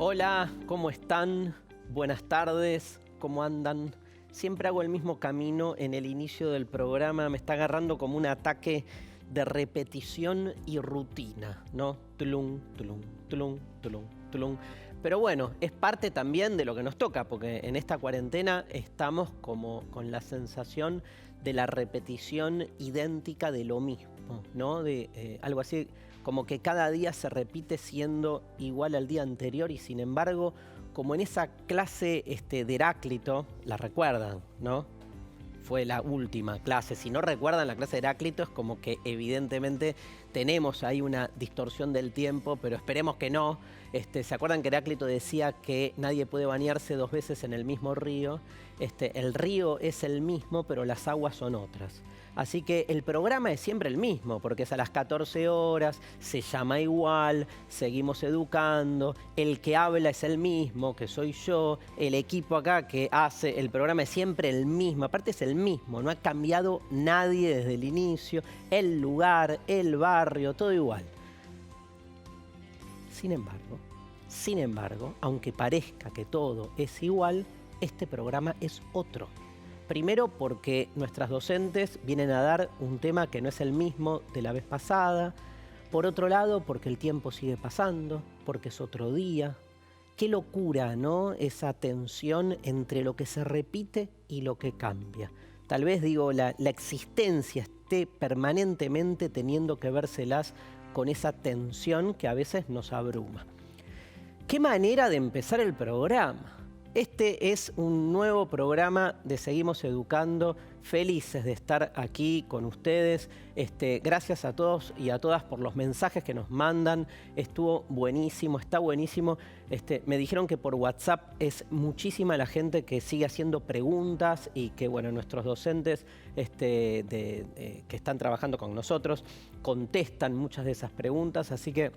Hola, ¿cómo están? Buenas tardes, ¿cómo andan? Siempre hago el mismo camino en el inicio del programa, me está agarrando como un ataque de repetición y rutina, ¿no? Tulum, tulum, tulum, tulum, tulum. Pero bueno, es parte también de lo que nos toca, porque en esta cuarentena estamos como con la sensación de la repetición idéntica de lo mismo, ¿no? De algo así como que cada día se repite siendo igual al día anterior y sin embargo, como en esa clase de Heráclito, la recuerdan, ¿no? Fue la última clase. Si no recuerdan la clase de Heráclito, es como que evidentemente tenemos ahí una distorsión del tiempo, pero esperemos que no. ¿Se acuerdan que Heráclito decía que nadie puede bañarse dos veces en el mismo río? El río es el mismo, pero las aguas son otras. Así que el programa es siempre el mismo, porque es a las 14 horas, se llama igual, seguimos educando, el que habla es el mismo, que soy yo, el equipo acá que hace el programa es siempre el mismo, aparte es el mismo, no ha cambiado nadie desde el inicio, el lugar, el barrio, todo igual. Sin embargo, aunque parezca que todo es igual, este programa es otro. Primero porque nuestras docentes vienen a dar un tema que no es el mismo de la vez pasada. Por otro lado, porque el tiempo sigue pasando, porque es otro día. Qué locura, ¿no? Esa tensión entre lo que se repite y lo que cambia. Tal vez, la existencia esté permanentemente teniendo que vérselas con esa tensión que a veces nos abruma. ¿Qué manera de empezar el programa? Este es un nuevo programa de Seguimos Educando, felices de estar aquí con ustedes. Gracias a todos y a todas por los mensajes que nos mandan. Estuvo buenísimo, está buenísimo. Me dijeron que por WhatsApp es muchísima la gente que sigue haciendo preguntas y que, bueno, nuestros docentes que están trabajando con nosotros contestan muchas de esas preguntas, así que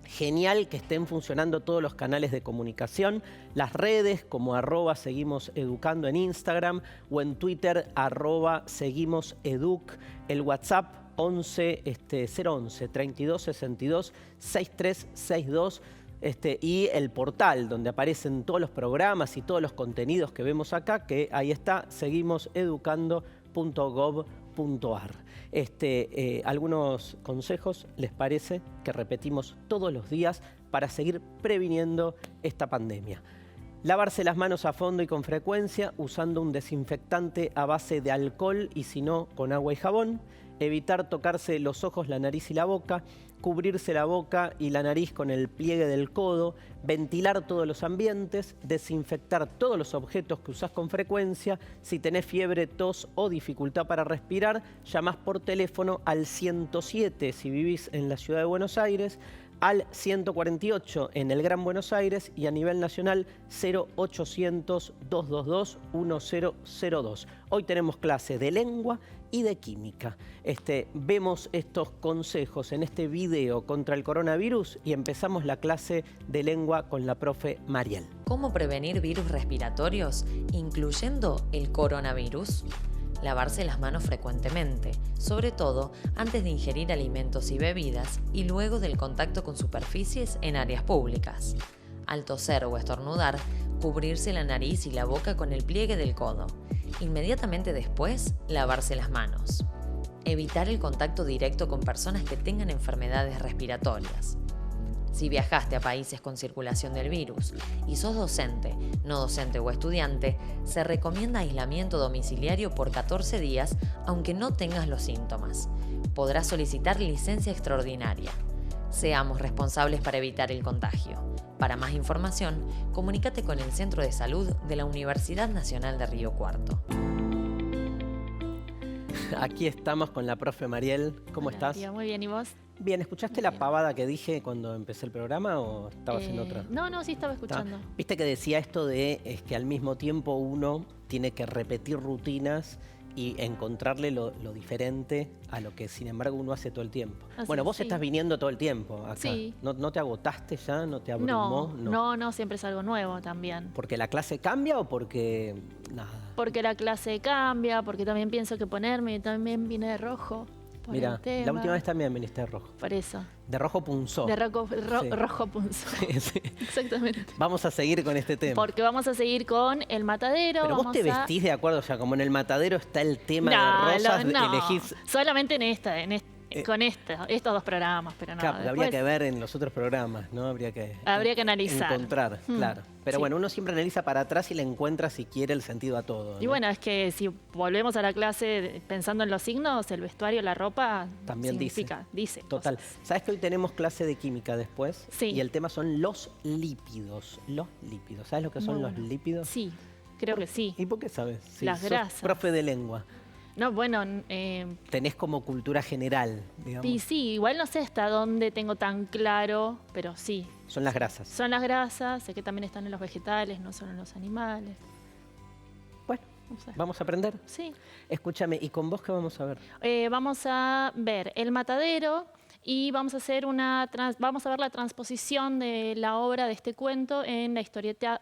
genial que estén funcionando todos los canales de comunicación, las redes como @seguimoseducando en Instagram o en Twitter @seguimoseduc, el WhatsApp 011 32 62 6362 y el portal donde aparecen todos los programas y todos los contenidos que vemos acá, que ahí está, seguimoseducando.gov.ar. Algunos consejos, ¿les parece? Que repetimos todos los días para seguir previniendo esta pandemia. Lavarse las manos a fondo y con frecuencia usando un desinfectante a base de alcohol y si no, con agua y jabón. Evitar tocarse los ojos, la nariz y la boca. Cubrirse la boca y la nariz con el pliegue del codo, ventilar todos los ambientes, desinfectar todos los objetos que usás con frecuencia. Si tenés fiebre, tos o dificultad para respirar, llamás por teléfono al 107 si vivís en la ciudad de Buenos Aires, al 148 en el Gran Buenos Aires y a nivel nacional 0800 222 1002. Hoy tenemos clase de lengua y de química. Vemos estos consejos en este video contra el coronavirus y empezamos la clase de lengua con la profe Mariel. ¿Cómo prevenir virus respiratorios, incluyendo el coronavirus? Lavarse las manos frecuentemente, sobre todo antes de ingerir alimentos y bebidas y luego del contacto con superficies en áreas públicas. Al toser o estornudar, cubrirse la nariz y la boca con el pliegue del codo. Inmediatamente después, lavarse las manos. Evitar el contacto directo con personas que tengan enfermedades respiratorias. Si viajaste a países con circulación del virus y sos docente, no docente o estudiante, se recomienda aislamiento domiciliario por 14 días, aunque no tengas los síntomas. Podrás solicitar licencia extraordinaria. Seamos responsables para evitar el contagio. Para más información, comunícate con el Centro de Salud de la Universidad Nacional de Río Cuarto. Aquí estamos con la profe Mariel. ¿Cómo estás? Tía, muy bien, ¿y vos? Bien, ¿escuchaste la pavada que dije cuando empecé el programa o estaba haciendo otra? No, sí estaba escuchando. Viste que decía esto de que al mismo tiempo uno tiene que repetir rutinas y encontrarle lo diferente a lo que sin embargo uno hace todo el tiempo. Bueno, vos estás viniendo todo el tiempo acá. Sí. ¿No te agotaste ya? ¿No te abrumó? No, siempre es algo nuevo también. ¿Porque la clase cambia o porque nada? Porque la clase cambia, porque también pienso que ponerme y también vine de rojo. por Mira, el tema. la última vez también viniste de rojo. Por eso. De rojo punzó. De Sí. rojo punzo. Sí, sí. Exactamente. Vamos a seguir con este tema. Porque vamos a seguir con el matadero. Pero vos vamos te a... vestís de acuerdo, o sea, como en el matadero está el tema No, de rosas, no. elegís... Solamente con estos dos programas, pero no. Claro, porque habría después que ver en los otros programas, ¿no? Habría que analizar. encontrar, claro. Pero sí. bueno, uno siempre analiza para atrás y le encuentra si quiere el sentido a todo, ¿no? Y bueno, es que si volvemos a la clase pensando en los signos, el vestuario, la ropa También dice Total. cosas. ¿Sabes que hoy tenemos clase de química después? Sí. Y el tema son los lípidos. Los lípidos. ¿Sabes lo que son Muy los bueno. lípidos? Sí, creo que sí. ¿Y por qué sabes? Sí, Las sos grasas. profe de lengua. No, bueno, Tenés como cultura general, digamos. y sí, igual no sé hasta dónde tengo tan claro, pero sí. Son las grasas. Son las grasas, sé que también están en los vegetales, no solo en los animales. Bueno, No sé. vamos a aprender. Sí. Escúchame, ¿y con vos qué vamos a ver? Vamos a ver el matadero y vamos a hacer vamos a ver la transposición de la obra de este cuento en la historieta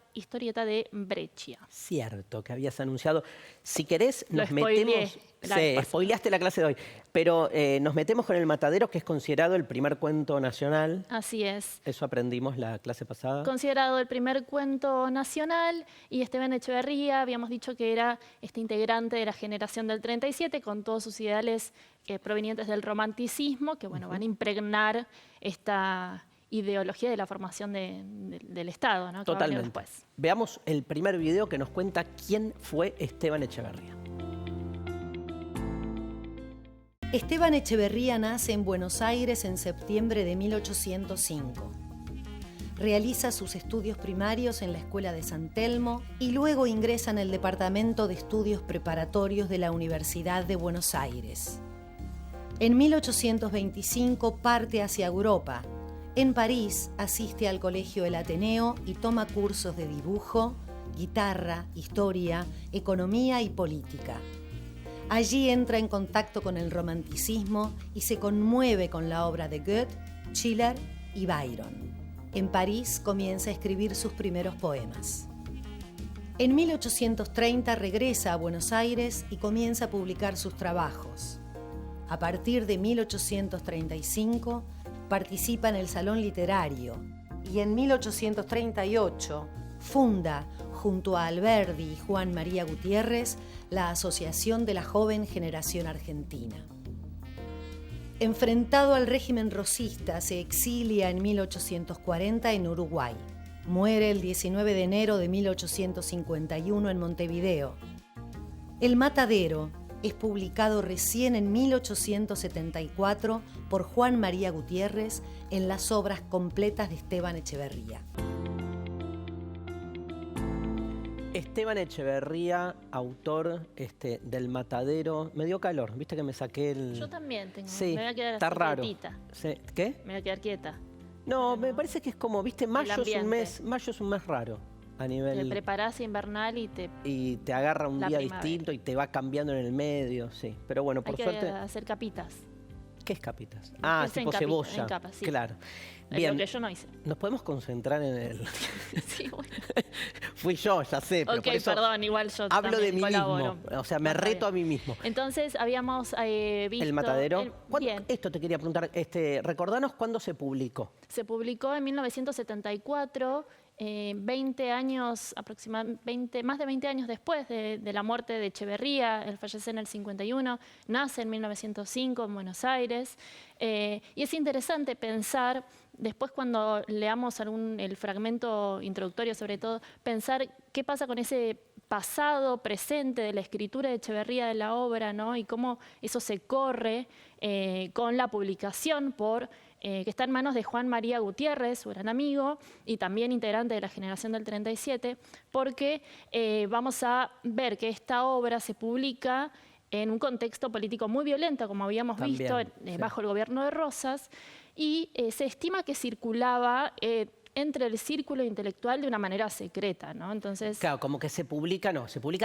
de Breccia. Cierto, que habías anunciado. Si querés, Lo nos spoileé metemos... la vez Sí, pasada. spoileaste la clase de hoy. Pero nos metemos con El Matadero, que es considerado el primer cuento nacional. Así es. Eso aprendimos la clase pasada. Considerado el primer cuento nacional, y Esteban Echeverría, habíamos dicho que era este integrante de la generación del 37, con todos sus ideales provenientes del romanticismo, que bueno, van a impregnar esta ideología de la formación del Estado, ¿no? Que va a venir Totalmente. después. Veamos el primer video que nos cuenta quién fue Esteban Echeverría. Esteban Echeverría nace en Buenos Aires en septiembre de 1805. Realiza sus estudios primarios en la Escuela de San Telmo y luego ingresa en el Departamento de Estudios Preparatorios de la Universidad de Buenos Aires. En 1825 parte hacia Europa. En París asiste al Colegio El Ateneo y toma cursos de dibujo, guitarra, historia, economía y política. Allí entra en contacto con el romanticismo y se conmueve con la obra de Goethe, Schiller y Byron. En París comienza a escribir sus primeros poemas. En 1830 regresa a Buenos Aires y comienza a publicar sus trabajos. A partir de 1835 participa en el Salón Literario y en 1838 funda, junto a Alberdi y Juan María Gutiérrez, la Asociación de la Joven Generación Argentina. Enfrentado al régimen rosista, se exilia en 1840 en Uruguay. Muere el 19 de enero de 1851 en Montevideo. El Matadero es publicado recién en 1874 por Juan María Gutiérrez en las obras completas de Esteban Echeverría. Esteban Echeverría, autor del Matadero. Me dio calor, viste que me saqué el... Yo también tengo. Sí, Me voy a quedar está así raro. quietita. Sí, ¿qué? Me voy a quedar quieta. No, me parece que es como, viste, mayo ambiente. es un mes raro a Te nivel... preparás invernal Y te agarra un La día primavera. distinto y te va cambiando en el medio, sí. Pero bueno, hay por que suerte... hacer capitas. ¿Qué es capitas? Ah, Meterse en tipo capita, cebolla. en capas, sí. Claro. Es Bien, lo que yo no hice. nos podemos concentrar en el... Sí, bueno. Fui yo, ya sé, pero Ok, por eso perdón, igual yo hablo de también mí colaboro. mismo. O sea, me Está reto bien. a mí mismo. Entonces habíamos visto... ¿El Matadero? Bien, Esto te quería preguntar. Recordanos cuándo se publicó. se publicó en 1974, 20 años aproximadamente, más de 20 años después de la muerte de Echeverría. Él fallece en el 51, nace en 1905 en Buenos Aires. Y es interesante pensar, después cuando leamos el fragmento introductorio sobre todo, pensar qué pasa con ese pasado, presente de la escritura de Echeverría de la obra, ¿no? Y cómo eso se corre con la publicación que está en manos de Juan María Gutiérrez, su gran amigo, y también integrante de la generación del 37, porque vamos a ver que esta obra se publica en un contexto político muy violento, como habíamos También, visto, sí. bajo el gobierno de Rosas, y se estima que circulaba entre el círculo intelectual de una manera secreta, ¿no? Entonces, Claro, como que se publica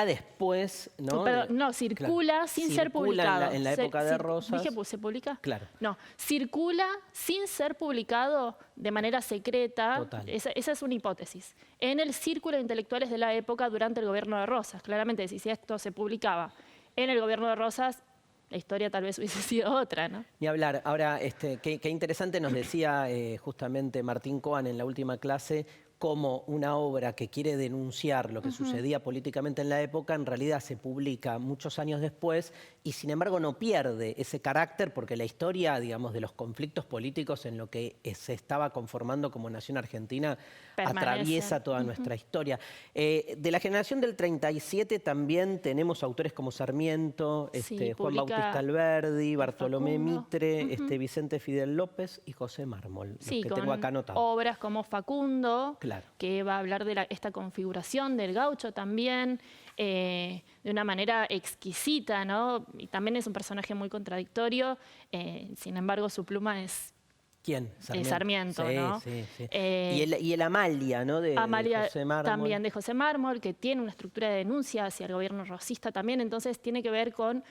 después, ¿no? no, circula Claro. sin ser Circula publicado. en la época de Rosas. Dije, ¿se publica? Claro. No, circula sin ser publicado de manera secreta. Total. Esa es una hipótesis. En el círculo de intelectuales de la época durante el gobierno de Rosas. Claramente, si esto se publicaba en el gobierno de Rosas, la historia tal vez hubiese sido otra, ¿no? Ni hablar. Ahora, qué interesante nos decía justamente Martín Coan en la última clase, cómo una obra que quiere denunciar lo que sucedía políticamente en la época, en realidad se publica muchos años después y sin embargo no pierde ese carácter porque la historia, digamos, de los conflictos políticos en lo que se estaba conformando como nación argentina atraviesa toda nuestra historia. De la generación del 37 también tenemos autores como Sarmiento, Juan Bautista Alberdi, Bartolomé Mitre, Vicente Fidel López y José Mármol, los que tengo acá anotados. Obras como Facundo, claro, que va a hablar de esta configuración del gaucho también, de una manera exquisita, ¿no? Y también es un personaje muy contradictorio, sin embargo su pluma es... ¿Quién? Sarmiento, sí, ¿no? Sí, sí. Y el Amalia, ¿no? De José Mármol. También de José Mármol, que tiene una estructura de denuncia hacia el gobierno rosista también, entonces tiene que ver con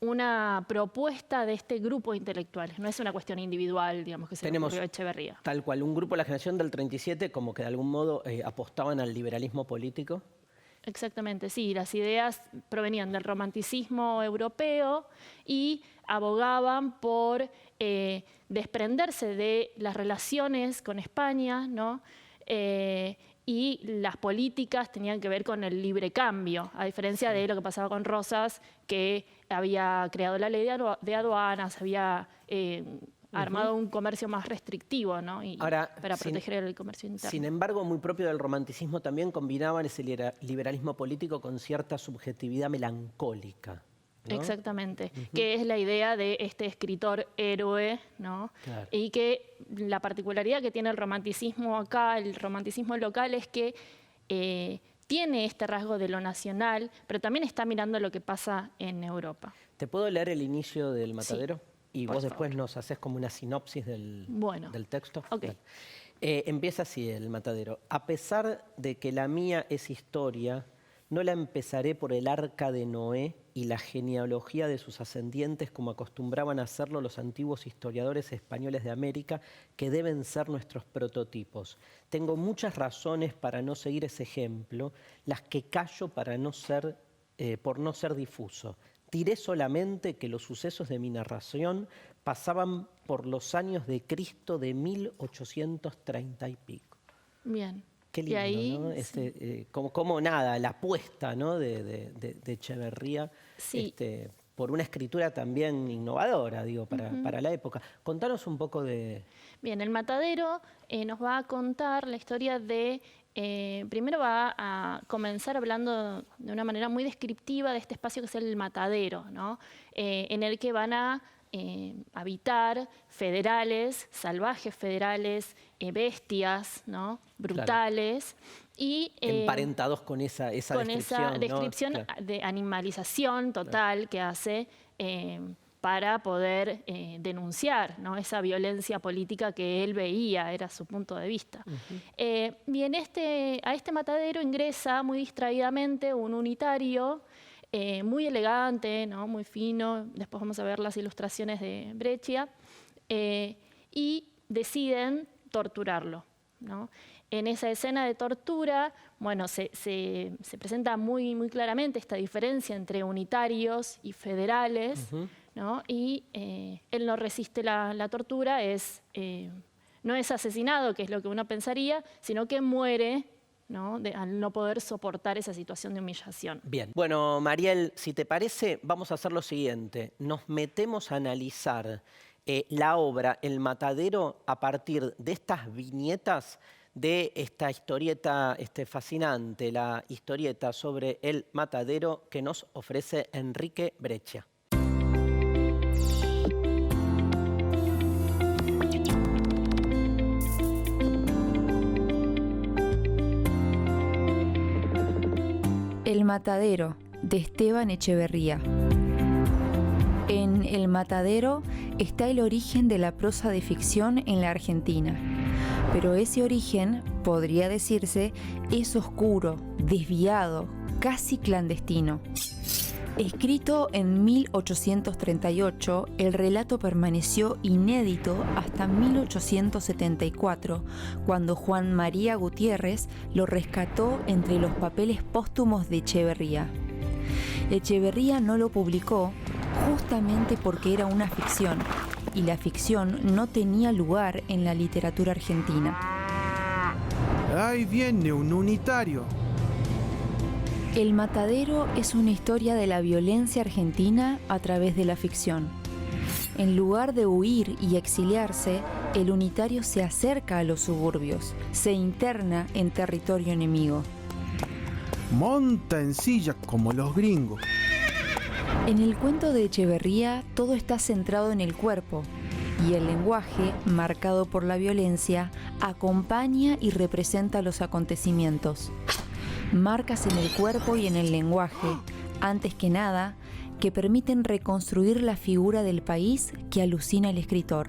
una propuesta de este grupo de intelectuales, no es una cuestión individual, digamos, que se le ocurrió a Echeverría. Tal cual, un grupo de la generación del 37 como que de algún modo apostaban al liberalismo político. Exactamente, sí, las ideas provenían del romanticismo europeo y abogaban por desprenderse de las relaciones con España, ¿no? Y las políticas tenían que ver con el libre cambio, a diferencia de lo que pasaba con Rosas, que había creado la ley de aduanas, había armado un comercio más restrictivo, ¿no? Y para proteger el comercio interno. Sin embargo, muy propio del romanticismo también combinaban ese liberalismo político con cierta subjetividad melancólica, ¿no? Exactamente, que es la idea de este escritor héroe, ¿no? Claro. Y que la particularidad que tiene el romanticismo acá, el romanticismo local, es que tiene este rasgo de lo nacional, pero también está mirando lo que pasa en Europa. ¿Te puedo leer el inicio del Matadero? Sí, y vos después favor. Nos haces como una sinopsis del texto. Okay. Empieza así el Matadero. A pesar de que la mía es historia, no la empezaré por el arca de Noé y la genealogía de sus ascendientes como acostumbraban a hacerlo los antiguos historiadores españoles de América, que deben ser nuestros prototipos. Tengo muchas razones para no seguir ese ejemplo, las que callo para por no ser difuso. Diré solamente que los sucesos de mi narración pasaban por los años de Cristo de 1830 y pico. Bien. Qué lindo, y ahí, ¿no? Como nada, la apuesta, ¿no? de Echeverría, sí. Por una escritura también innovadora, digo, para la época. Contanos un poco de... Bien, el Matadero nos va a contar la historia de... primero va a comenzar hablando de una manera muy descriptiva de este espacio que es el matadero, ¿no? En el que van a habitar federales, salvajes federales, bestias, ¿no? Brutales. Claro. Y, emparentados con esa descripción. Esa descripción, ¿no? Claro. De animalización total, claro, que hace para poder denunciar, ¿no? Esa violencia política que él veía, era su punto de vista. Y a este matadero ingresa muy distraídamente un unitario muy elegante, ¿no? Muy fino, después vamos a ver las ilustraciones de Breccia, y deciden torturarlo, ¿no? En esa escena de tortura, bueno, se presenta muy, muy claramente esta diferencia entre unitarios y federales, ¿no? Y él no resiste la tortura, no es asesinado, que es lo que uno pensaría, sino que muere, ¿no? Al no poder soportar esa situación de humillación. Bien. Bueno, Mariel, si te parece, vamos a hacer lo siguiente. Nos metemos a analizar la obra El Matadero a partir de estas viñetas de esta historieta fascinante, la historieta sobre el matadero que nos ofrece Enrique Breccia. El Matadero, de Esteban Echeverría. En El Matadero está el origen de la prosa de ficción en la Argentina. Pero ese origen, podría decirse, es oscuro, desviado, casi clandestino. Escrito en 1838, el relato permaneció inédito hasta 1874, cuando Juan María Gutiérrez lo rescató entre los papeles póstumos de Echeverría. Echeverría no lo publicó justamente porque era una ficción, y la ficción no tenía lugar en la literatura argentina. Ahí viene un unitario. El Matadero es una historia de la violencia argentina a través de la ficción. En lugar de huir y exiliarse, el unitario se acerca a los suburbios, se interna en territorio enemigo. Monta en silla como los gringos. En el cuento de Echeverría, todo está centrado en el cuerpo, y el lenguaje, marcado por la violencia, acompaña y representa los acontecimientos. Marcas en el cuerpo y en el lenguaje, antes que nada, que permiten reconstruir la figura del país que alucina el escritor.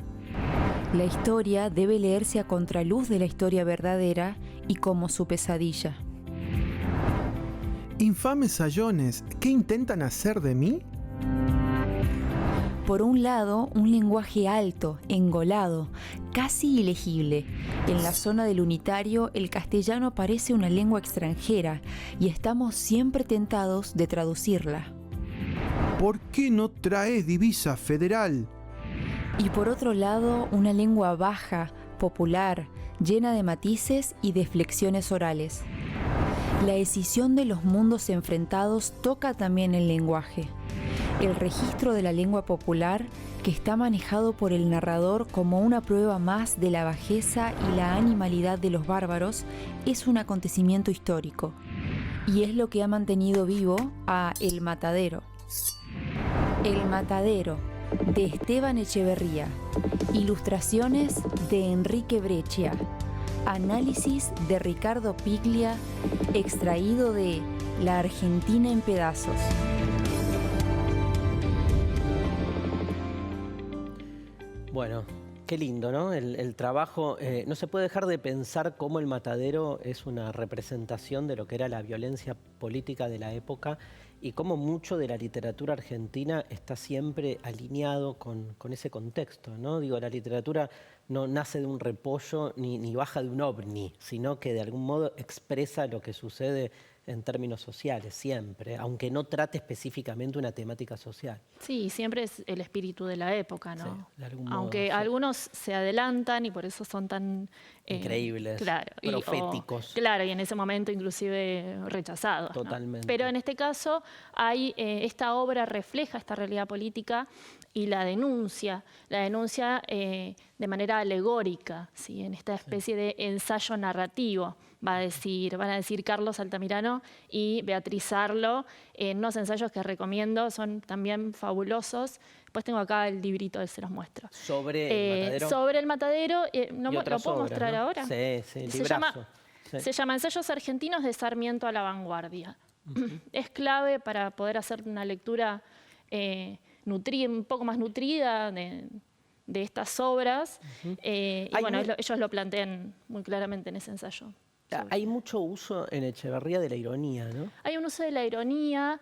La historia debe leerse a contraluz de la historia verdadera y como su pesadilla. Infames sayones, ¿qué intentan hacer de mí? Por un lado, un lenguaje alto, engolado, casi ilegible. En la zona del unitario, el castellano parece una lengua extranjera y estamos siempre tentados de traducirla. ¿Por qué no traes divisa federal? Y por otro lado, una lengua baja, popular, llena de matices y de flexiones orales. La escisión de los mundos enfrentados toca también el lenguaje. El registro de la lengua popular, que está manejado por el narrador como una prueba más de la bajeza y la animalidad de los bárbaros, es un acontecimiento histórico. Y es lo que ha mantenido vivo a El Matadero. El Matadero, de Esteban Echeverría. Ilustraciones de Enrique Breccia. Análisis de Ricardo Piglia, extraído de La Argentina en pedazos. Bueno, qué lindo, ¿no? El trabajo, no se puede dejar de pensar cómo El Matadero es una representación de lo que era la violencia política de la época y cómo mucho de la literatura argentina está siempre alineado con ese contexto, ¿no? Digo, la literatura no nace de un repollo ni baja de un ovni, sino que de algún modo expresa lo que sucede en términos sociales, siempre, aunque no trate específicamente una temática social. Sí, siempre es el espíritu de la época, ¿no? Sí, de algún modo, aunque sí. algunos se adelantan y por eso son tan... Increíbles, claro, proféticos. Claro, y en ese momento inclusive rechazados, ¿no? Totalmente. Pero en este caso, hay, esta obra refleja esta realidad política y la denuncia de manera alegórica, ¿sí? En esta especie de ensayo narrativo, van a decir Carlos Altamirano y Beatriz Arlo, en unos ensayos que recomiendo, son también fabulosos. Después tengo acá el librito, se los muestro. ¿Sobre el Matadero? Sobre el Matadero, ¿lo puedo mostrar, ¿no? ahora? Sí, librazo. Se llama Ensayos Argentinos de Sarmiento a la Vanguardia. Es clave para poder hacer una lectura un poco más nutrida de estas obras. Y bueno, ellos lo plantean muy claramente en ese ensayo. Hay mucho uso en Echeverría de la ironía, ¿no? Hay un uso de la ironía,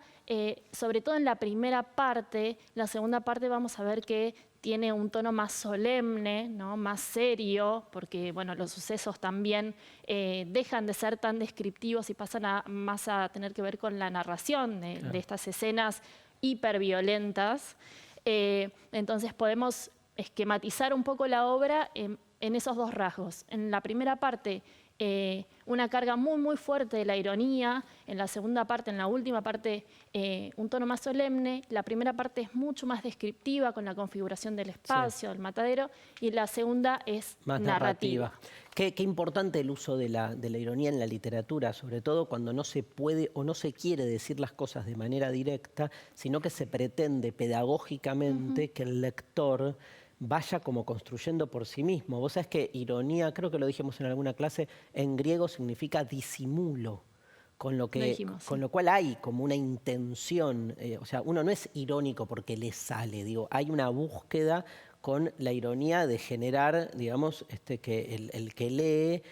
sobre todo en la primera parte. La segunda parte vamos a ver que tiene un tono más solemne, ¿no? Más serio, porque bueno, los sucesos también dejan de ser tan descriptivos y pasan más a tener que ver con la narración de estas escenas hiperviolentas. Entonces podemos esquematizar un poco la obra en esos dos rasgos. En la primera parte, una carga muy, muy fuerte de la ironía. En la segunda parte, en la última parte, un tono más solemne. La primera parte es mucho más descriptiva con la configuración del espacio, del matadero, y la segunda es más narrativa. Qué importante el uso de la ironía en la literatura, sobre todo cuando no se puede o no se quiere decir las cosas de manera directa, sino que se pretende pedagógicamente que el lector vaya como construyendo por sí mismo. Vos sabés que ironía, creo que lo dijimos en alguna clase, en griego significa disimulo, con lo cual hay como una intención, o sea, uno no es irónico porque le sale, digo, hay una búsqueda con la ironía de generar, digamos, que el que lee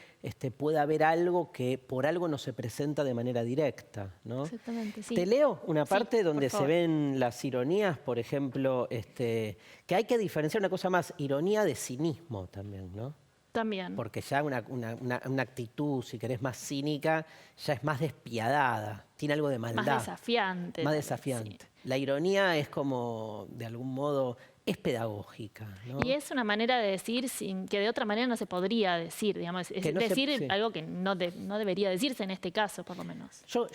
pueda ver algo que por algo no se presenta de manera directa, ¿no? Exactamente, sí. Te leo una parte donde por se ven las ironías, por ejemplo, que hay que diferenciar una cosa más, ironía de cinismo también, ¿no? También. Porque ya una actitud, si querés, más cínica, ya es más despiadada. Tiene algo de maldad. Más desafiante. Más también, desafiante. sí. La ironía es como, de algún modo, es pedagógica, ¿no? Y es una manera de decir sin que de otra manera no se podría decir, digamos. Es Que no se- decir sí. algo que no debería decirse en este caso, por lo menos. Yo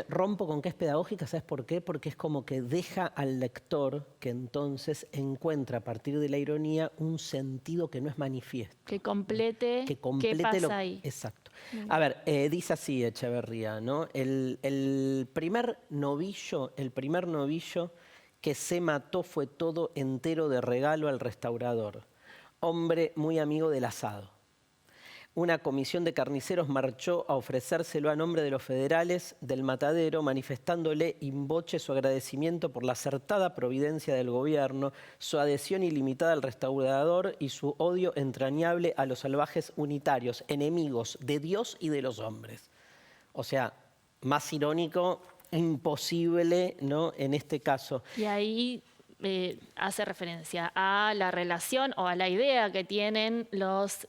rompo con que es pedagógica, ¿sabes por qué? Porque es como que deja al lector que entonces encuentra a partir de la ironía un sentido que no es manifiesto. Que complete, Que complete qué pasa lo ahí. Exacto. A ver, dice así Echeverría, ¿no? El primer novillo que se mató fue todo entero de regalo al restaurador. Hombre muy amigo del asado. Una comisión de carniceros marchó a ofrecérselo a nombre de los federales del matadero, manifestándole in voce su agradecimiento por la acertada providencia del gobierno, su adhesión ilimitada al restaurador y su odio entrañable a los salvajes unitarios, enemigos de Dios y de los hombres. O sea, más irónico, imposible, ¿no? En este caso. Y ahí hace referencia a la relación o a la idea que tienen los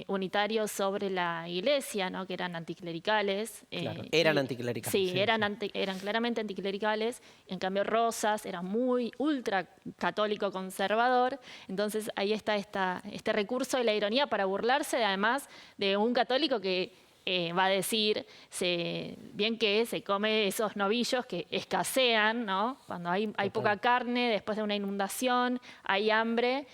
unitarios sobre la iglesia, ¿no? Que eran anticlericales. Claro, eran anticlericales. Sí, Sí, eran claramente anticlericales. En cambio, Rosas era muy ultra católico conservador. Entonces ahí está este recurso de la ironía para burlarse, además, de un católico que va a decir, bien que se come esos novillos que escasean, ¿no? Cuando hay poca carne, después de una inundación, hay hambre,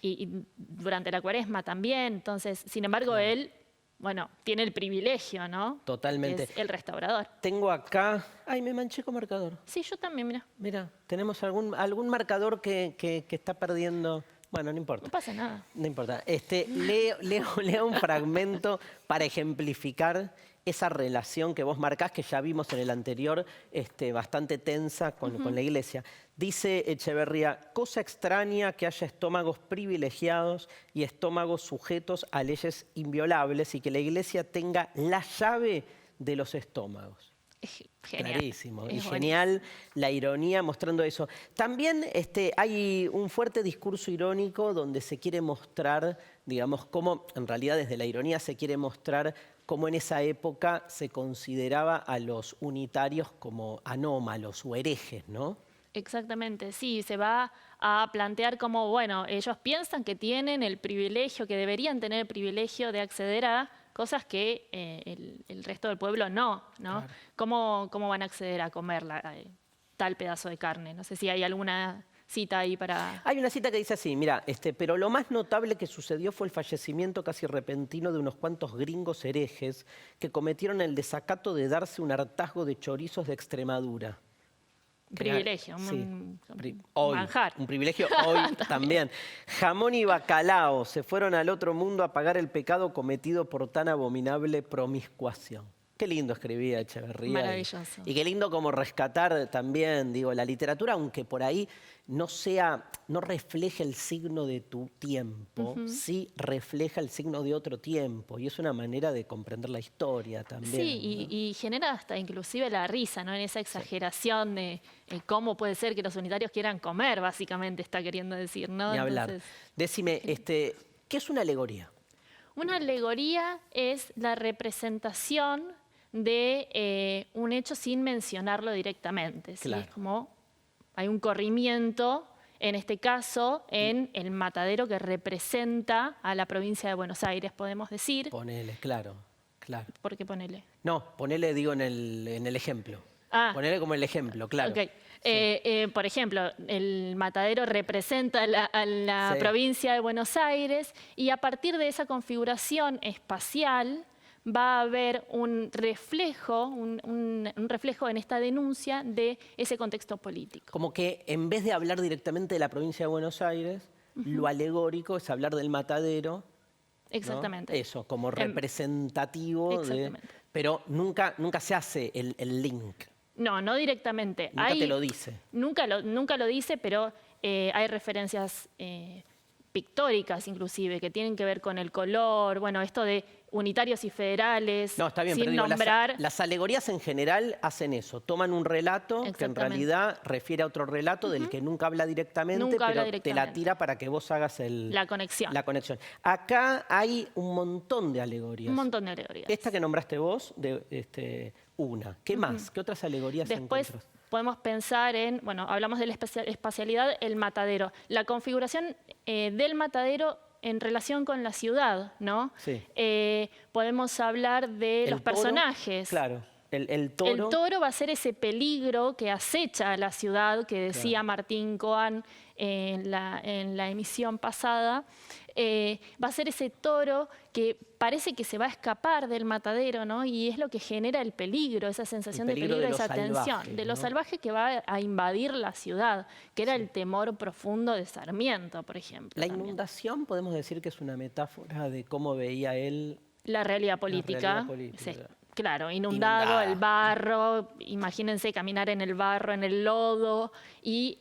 y durante la Cuaresma también. Entonces, sin embargo, Claro. él, bueno, tiene el privilegio, ¿no? Totalmente. Es el restaurador. Tengo acá... Ay, me manché con marcador. Sí, yo también, mira, Mira, tenemos algún marcador que está perdiendo... Bueno, no importa. no pasa nada. No importa. Leo un fragmento para ejemplificar esa relación que vos marcás, que ya vimos en el anterior, bastante tensa con la iglesia. Dice Echeverría, cosa extraña que haya estómagos privilegiados y estómagos sujetos a leyes inviolables y que la iglesia tenga la llave de los estómagos. Es genial. Clarísimo. Es Y buenísimo. genial la ironía mostrando eso. También hay un fuerte discurso irónico donde se quiere mostrar, digamos, cómo en realidad desde la ironía se quiere mostrar cómo en esa época se consideraba a los unitarios como anómalos o herejes, ¿no? Exactamente, sí, se va a plantear como, bueno, ellos piensan que tienen el privilegio, que deberían tener el privilegio de acceder a cosas que el resto del pueblo no, ¿no? Claro. ¿Cómo van a acceder a comer tal pedazo de carne? No sé si hay alguna cita ahí para... Hay una cita que dice así, mira, pero lo más notable que sucedió fue el fallecimiento casi repentino de unos cuantos gringos herejes que cometieron el desacato de darse un hartazgo de chorizos de Extremadura. Privilegio, Sí, un hoy, manjar. un privilegio hoy también. Jamón y bacalao se fueron al otro mundo a pagar el pecado cometido por tan abominable promiscuación. Qué lindo escribía Echeverría. Maravilloso. Y qué lindo como rescatar también, digo, la literatura, aunque por ahí no refleje el signo de tu tiempo, sí refleja el signo de otro tiempo. Y es una manera de comprender la historia también. Sí, ¿no? y genera hasta inclusive la risa, ¿no? En esa exageración de cómo puede ser que los unitarios quieran comer, básicamente está queriendo decir, ¿no? Ni hablar. Entonces, Decime, ¿qué es una alegoría? una alegoría es la representación de un hecho sin mencionarlo directamente. ¿Sí? Claro. Es como hay un corrimiento, en este caso, en el matadero que representa a la provincia de Buenos Aires, podemos decir. Ponele, claro. ¿Por qué ponele? No, ponele, digo, en el ejemplo. Ah. Ponele como el ejemplo, claro. Ok. Por ejemplo, el matadero representa a la Sí. provincia de Buenos Aires y a partir de esa configuración espacial va a haber un reflejo, un reflejo en esta denuncia de ese contexto político. Como que en vez de hablar directamente de la provincia de Buenos Aires, lo alegórico es hablar del matadero. ¿no? Exactamente. Eso, como representativo. Exactamente. Pero nunca se hace el link. No directamente. Nunca te lo dice. Nunca lo dice, pero hay referencias pictóricas inclusive, que tienen que ver con el color, bueno, esto de unitarios y federales, No, está bien, sin pero digo, nombrar. las alegorías en general hacen eso. Toman un relato que en Exactamente. realidad refiere a otro relato del que nunca habla directamente, Nunca habla pero te la directamente. tira para que vos hagas La conexión. la conexión. Acá hay un montón de alegorías. Un montón de alegorías. Esta que nombraste vos, una. ¿Qué más? ¿Qué otras alegorías Después encuentras? podemos pensar en, bueno, hablamos de la espacialidad, el matadero. La configuración del matadero en relación con la ciudad, ¿no? Sí. Podemos hablar de El los toro, personajes. Claro, el toro. El toro va a ser ese peligro que acecha a la ciudad, que decía Martín Coan en la emisión pasada. Va a ser ese toro que parece que se va a escapar del matadero, ¿no? Y es lo que genera el peligro, esa sensación de peligro, de lo esa salvaje, tensión, de lo ¿no? salvaje que va a invadir la ciudad, que era el temor profundo de Sarmiento, por ejemplo. La también. inundación podemos decir que es una metáfora de cómo veía él La realidad política. política. Sí, claro, inundado, el barro, imagínense caminar en el barro, en el lodo. Y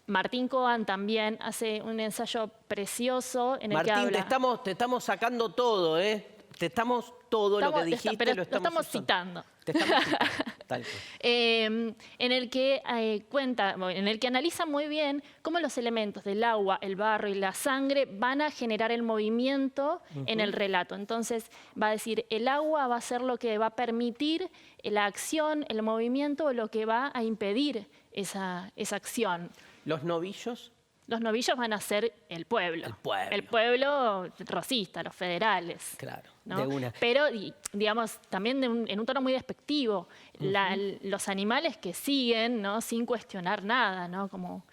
Martín Coan también hace un ensayo precioso en el Martín, que habla... te estamos sacando todo, ¿eh? Te estamos todo lo que dijiste, pero lo lo estamos usando. citando. Te estamos citando, tal cual. En el que cuenta, en el que analiza muy bien cómo los elementos del agua, el barro y la sangre van a generar el movimiento en el relato. Entonces va a decir, el agua va a ser lo que va a permitir la acción, el movimiento, o lo que va a impedir esa acción. Los novillos, Los novillos van a ser el pueblo. El pueblo rosista, los federales. claro, ¿no? de una. Pero, digamos, también en un tono muy despectivo. Los animales que siguen, ¿no? Sin cuestionar nada, ¿no? Como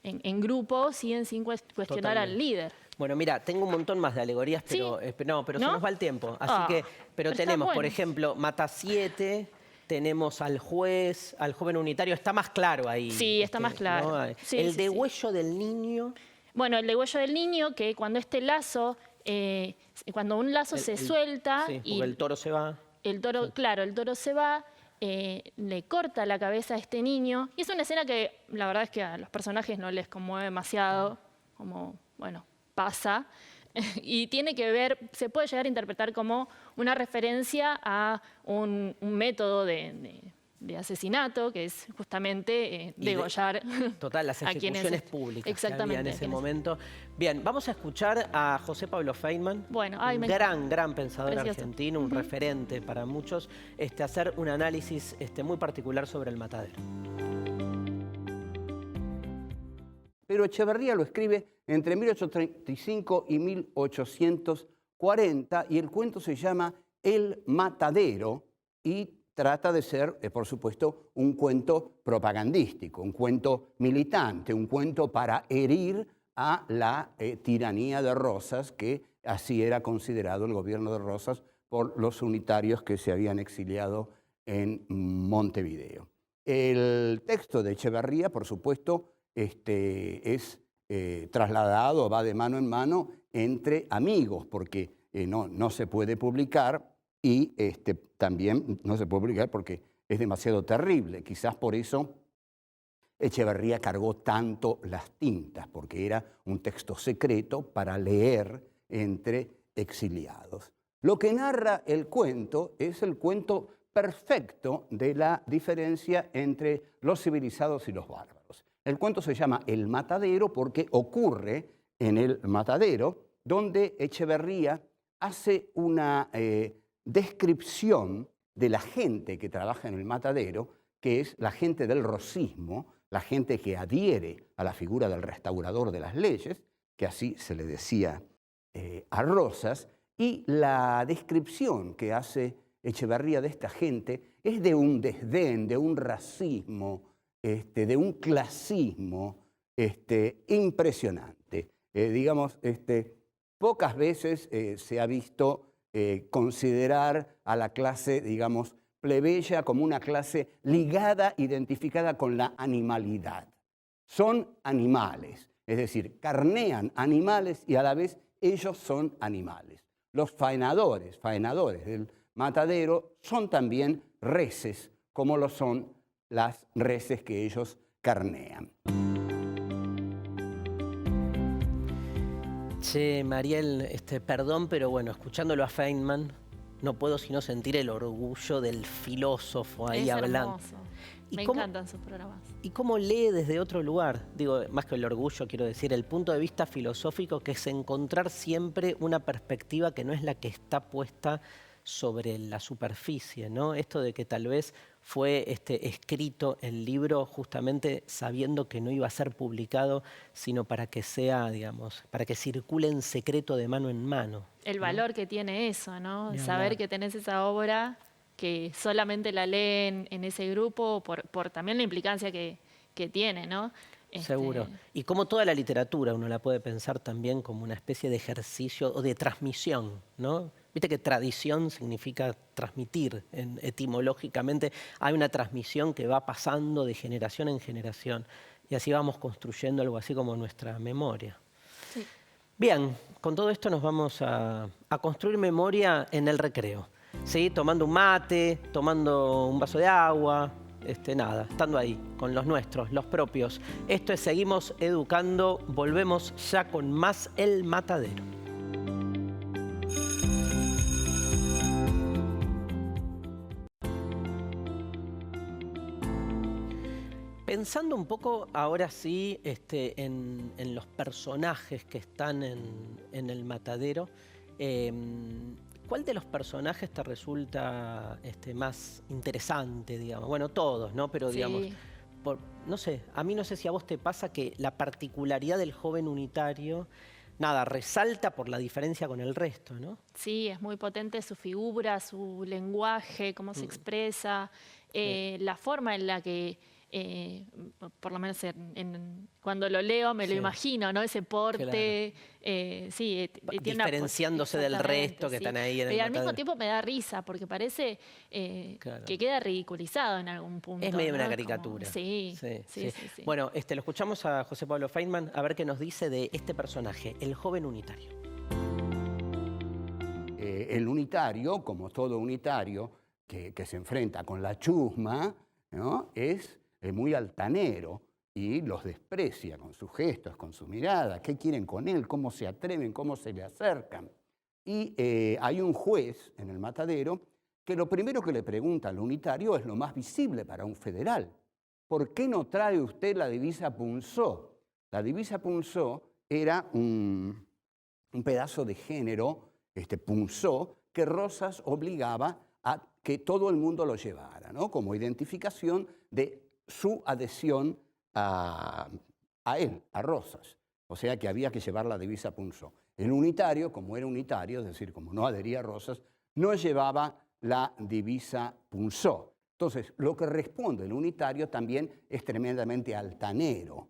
en grupo siguen sin cuestionar al líder. Bueno, mira, tengo un montón más de alegorías, pero, Sí. pero ¿No? se nos va el tiempo. Así pero pero está tenemos, por bueno. ejemplo, Mata 7, tenemos al juez, al joven unitario, está más claro ahí. Sí, está más claro. ¿no? Sí, el sí, degüello del niño. Bueno, el degüello del niño, que cuando este lazo, cuando un lazo se suelta Sí, porque y el toro se va. el toro, claro, el toro se va, le corta la cabeza a este niño. Y es una escena que la verdad es que a los personajes no les conmueve demasiado, como, bueno, pasa. Y tiene que ver, se puede llegar a interpretar como una referencia a un método de asesinato, que es justamente degollar Total, las a quienes ejecuciones públicas que había exactamente, en ese quienes- momento. Bien, vamos a escuchar a José Pablo Feynman, Bueno, ay, un me gran pensador Precioso. argentino, un referente para muchos, hacer un análisis muy particular sobre el matadero. Pero Echeverría lo escribe entre 1835 y 1840 y el cuento se llama El Matadero y trata de ser, por supuesto, un cuento propagandístico, un cuento militante, un cuento para herir a la tiranía de Rosas, que así era considerado el gobierno de Rosas por los unitarios que se habían exiliado en Montevideo. El texto de Echeverría, por supuesto, es trasladado, va de mano en mano entre amigos, porque no se puede publicar y también no se puede publicar porque es demasiado terrible. Quizás por eso Echeverría cargó tanto las tintas, porque era un texto secreto para leer entre exiliados. Lo que narra el cuento es el cuento perfecto de la diferencia entre los civilizados y los bárbaros. El cuento se llama El Matadero porque ocurre en el matadero, donde Echeverría hace una descripción de la gente que trabaja en el matadero, que es la gente del rosismo, la gente que adhiere a la figura del restaurador de las leyes, que así se le decía a Rosas, y la descripción que hace Echeverría de esta gente es de un desdén, de un racismo, de un clasismo impresionante. Pocas veces se ha visto considerar a la clase, digamos, plebeya como una clase ligada, identificada con la animalidad. Son animales, es decir, carnean animales y a la vez ellos son animales. Los faenadores del matadero son también reses, como lo son las reses que ellos carnean. Che, Mariel, perdón, pero bueno, escuchándolo a Feynman, no puedo sino sentir el orgullo del filósofo ahí Es hablando. hermoso. ¿Y Me cómo- encantan sus programas. ¿Y cómo lee desde otro lugar? Digo, más que el orgullo, quiero decir, el punto de vista filosófico, que es encontrar siempre una perspectiva que no es la que está puesta sobre la superficie, ¿no? Esto de que tal vez fue escrito el libro justamente sabiendo que no iba a ser publicado, sino para que sea, digamos, para que circule en secreto de mano en mano. El valor que tiene eso, ¿no? Ni Saber hablar. que tenés esa obra, que solamente la leen en ese grupo, por también la implicancia que tiene, ¿no? Seguro. Y como toda la literatura, uno la puede pensar también como una especie de ejercicio o de transmisión, ¿no? Viste que tradición significa transmitir, etimológicamente hay una transmisión que va pasando de generación en generación y así vamos construyendo algo así como nuestra memoria. Sí. Bien, con todo esto nos vamos a construir memoria en el recreo, ¿sí? Tomando un mate, tomando un vaso de agua, nada, estando ahí, con los nuestros, los propios. Esto es Seguimos Educando, volvemos ya con más El Matadero. Pensando un poco ahora sí en los personajes que están en El Matadero, ¿cuál de los personajes te resulta más interesante, digamos? Bueno, todos, ¿no? Pero digamos, Sí. no sé, a mí no sé si a vos te pasa que la particularidad del joven unitario, nada, resalta por la diferencia con el resto, ¿no? Sí, es muy potente su figura, su lenguaje, cómo se expresa, la forma en la que, por lo menos cuando lo leo me lo Sí. imagino, ¿no? Ese porte, sí, tiene una Diferenciándose del exactamente, resto que sí. están ahí en el Pero al mismo matadero. tiempo me da risa, porque parece Claro. que queda ridiculizado en algún punto. Es medio ¿no? una Como- caricatura. sí, sí. Bueno, lo escuchamos a José Pablo Feynman a ver qué nos dice de este personaje, el joven unitario. El unitario, como todo unitario que se enfrenta con la chusma, ¿no? Es muy altanero y los desprecia con sus gestos, con su mirada. ¿Qué quieren con él? ¿Cómo se atreven? ¿Cómo se le acercan? Y hay un juez en el matadero que lo primero que le pregunta al unitario es lo más visible para un federal. ¿Por qué no trae usted la divisa Punzó? La divisa Punzó era un pedazo de género, Punzó, que Rosas obligaba a que todo el mundo lo llevara, ¿no? Como identificación de su adhesión a él, a Rosas. O sea que había que llevar la divisa Punzó. El unitario, como era unitario, es decir, como no adhería a Rosas, no llevaba la divisa Punzó. Entonces, lo que responde el unitario también es tremendamente altanero.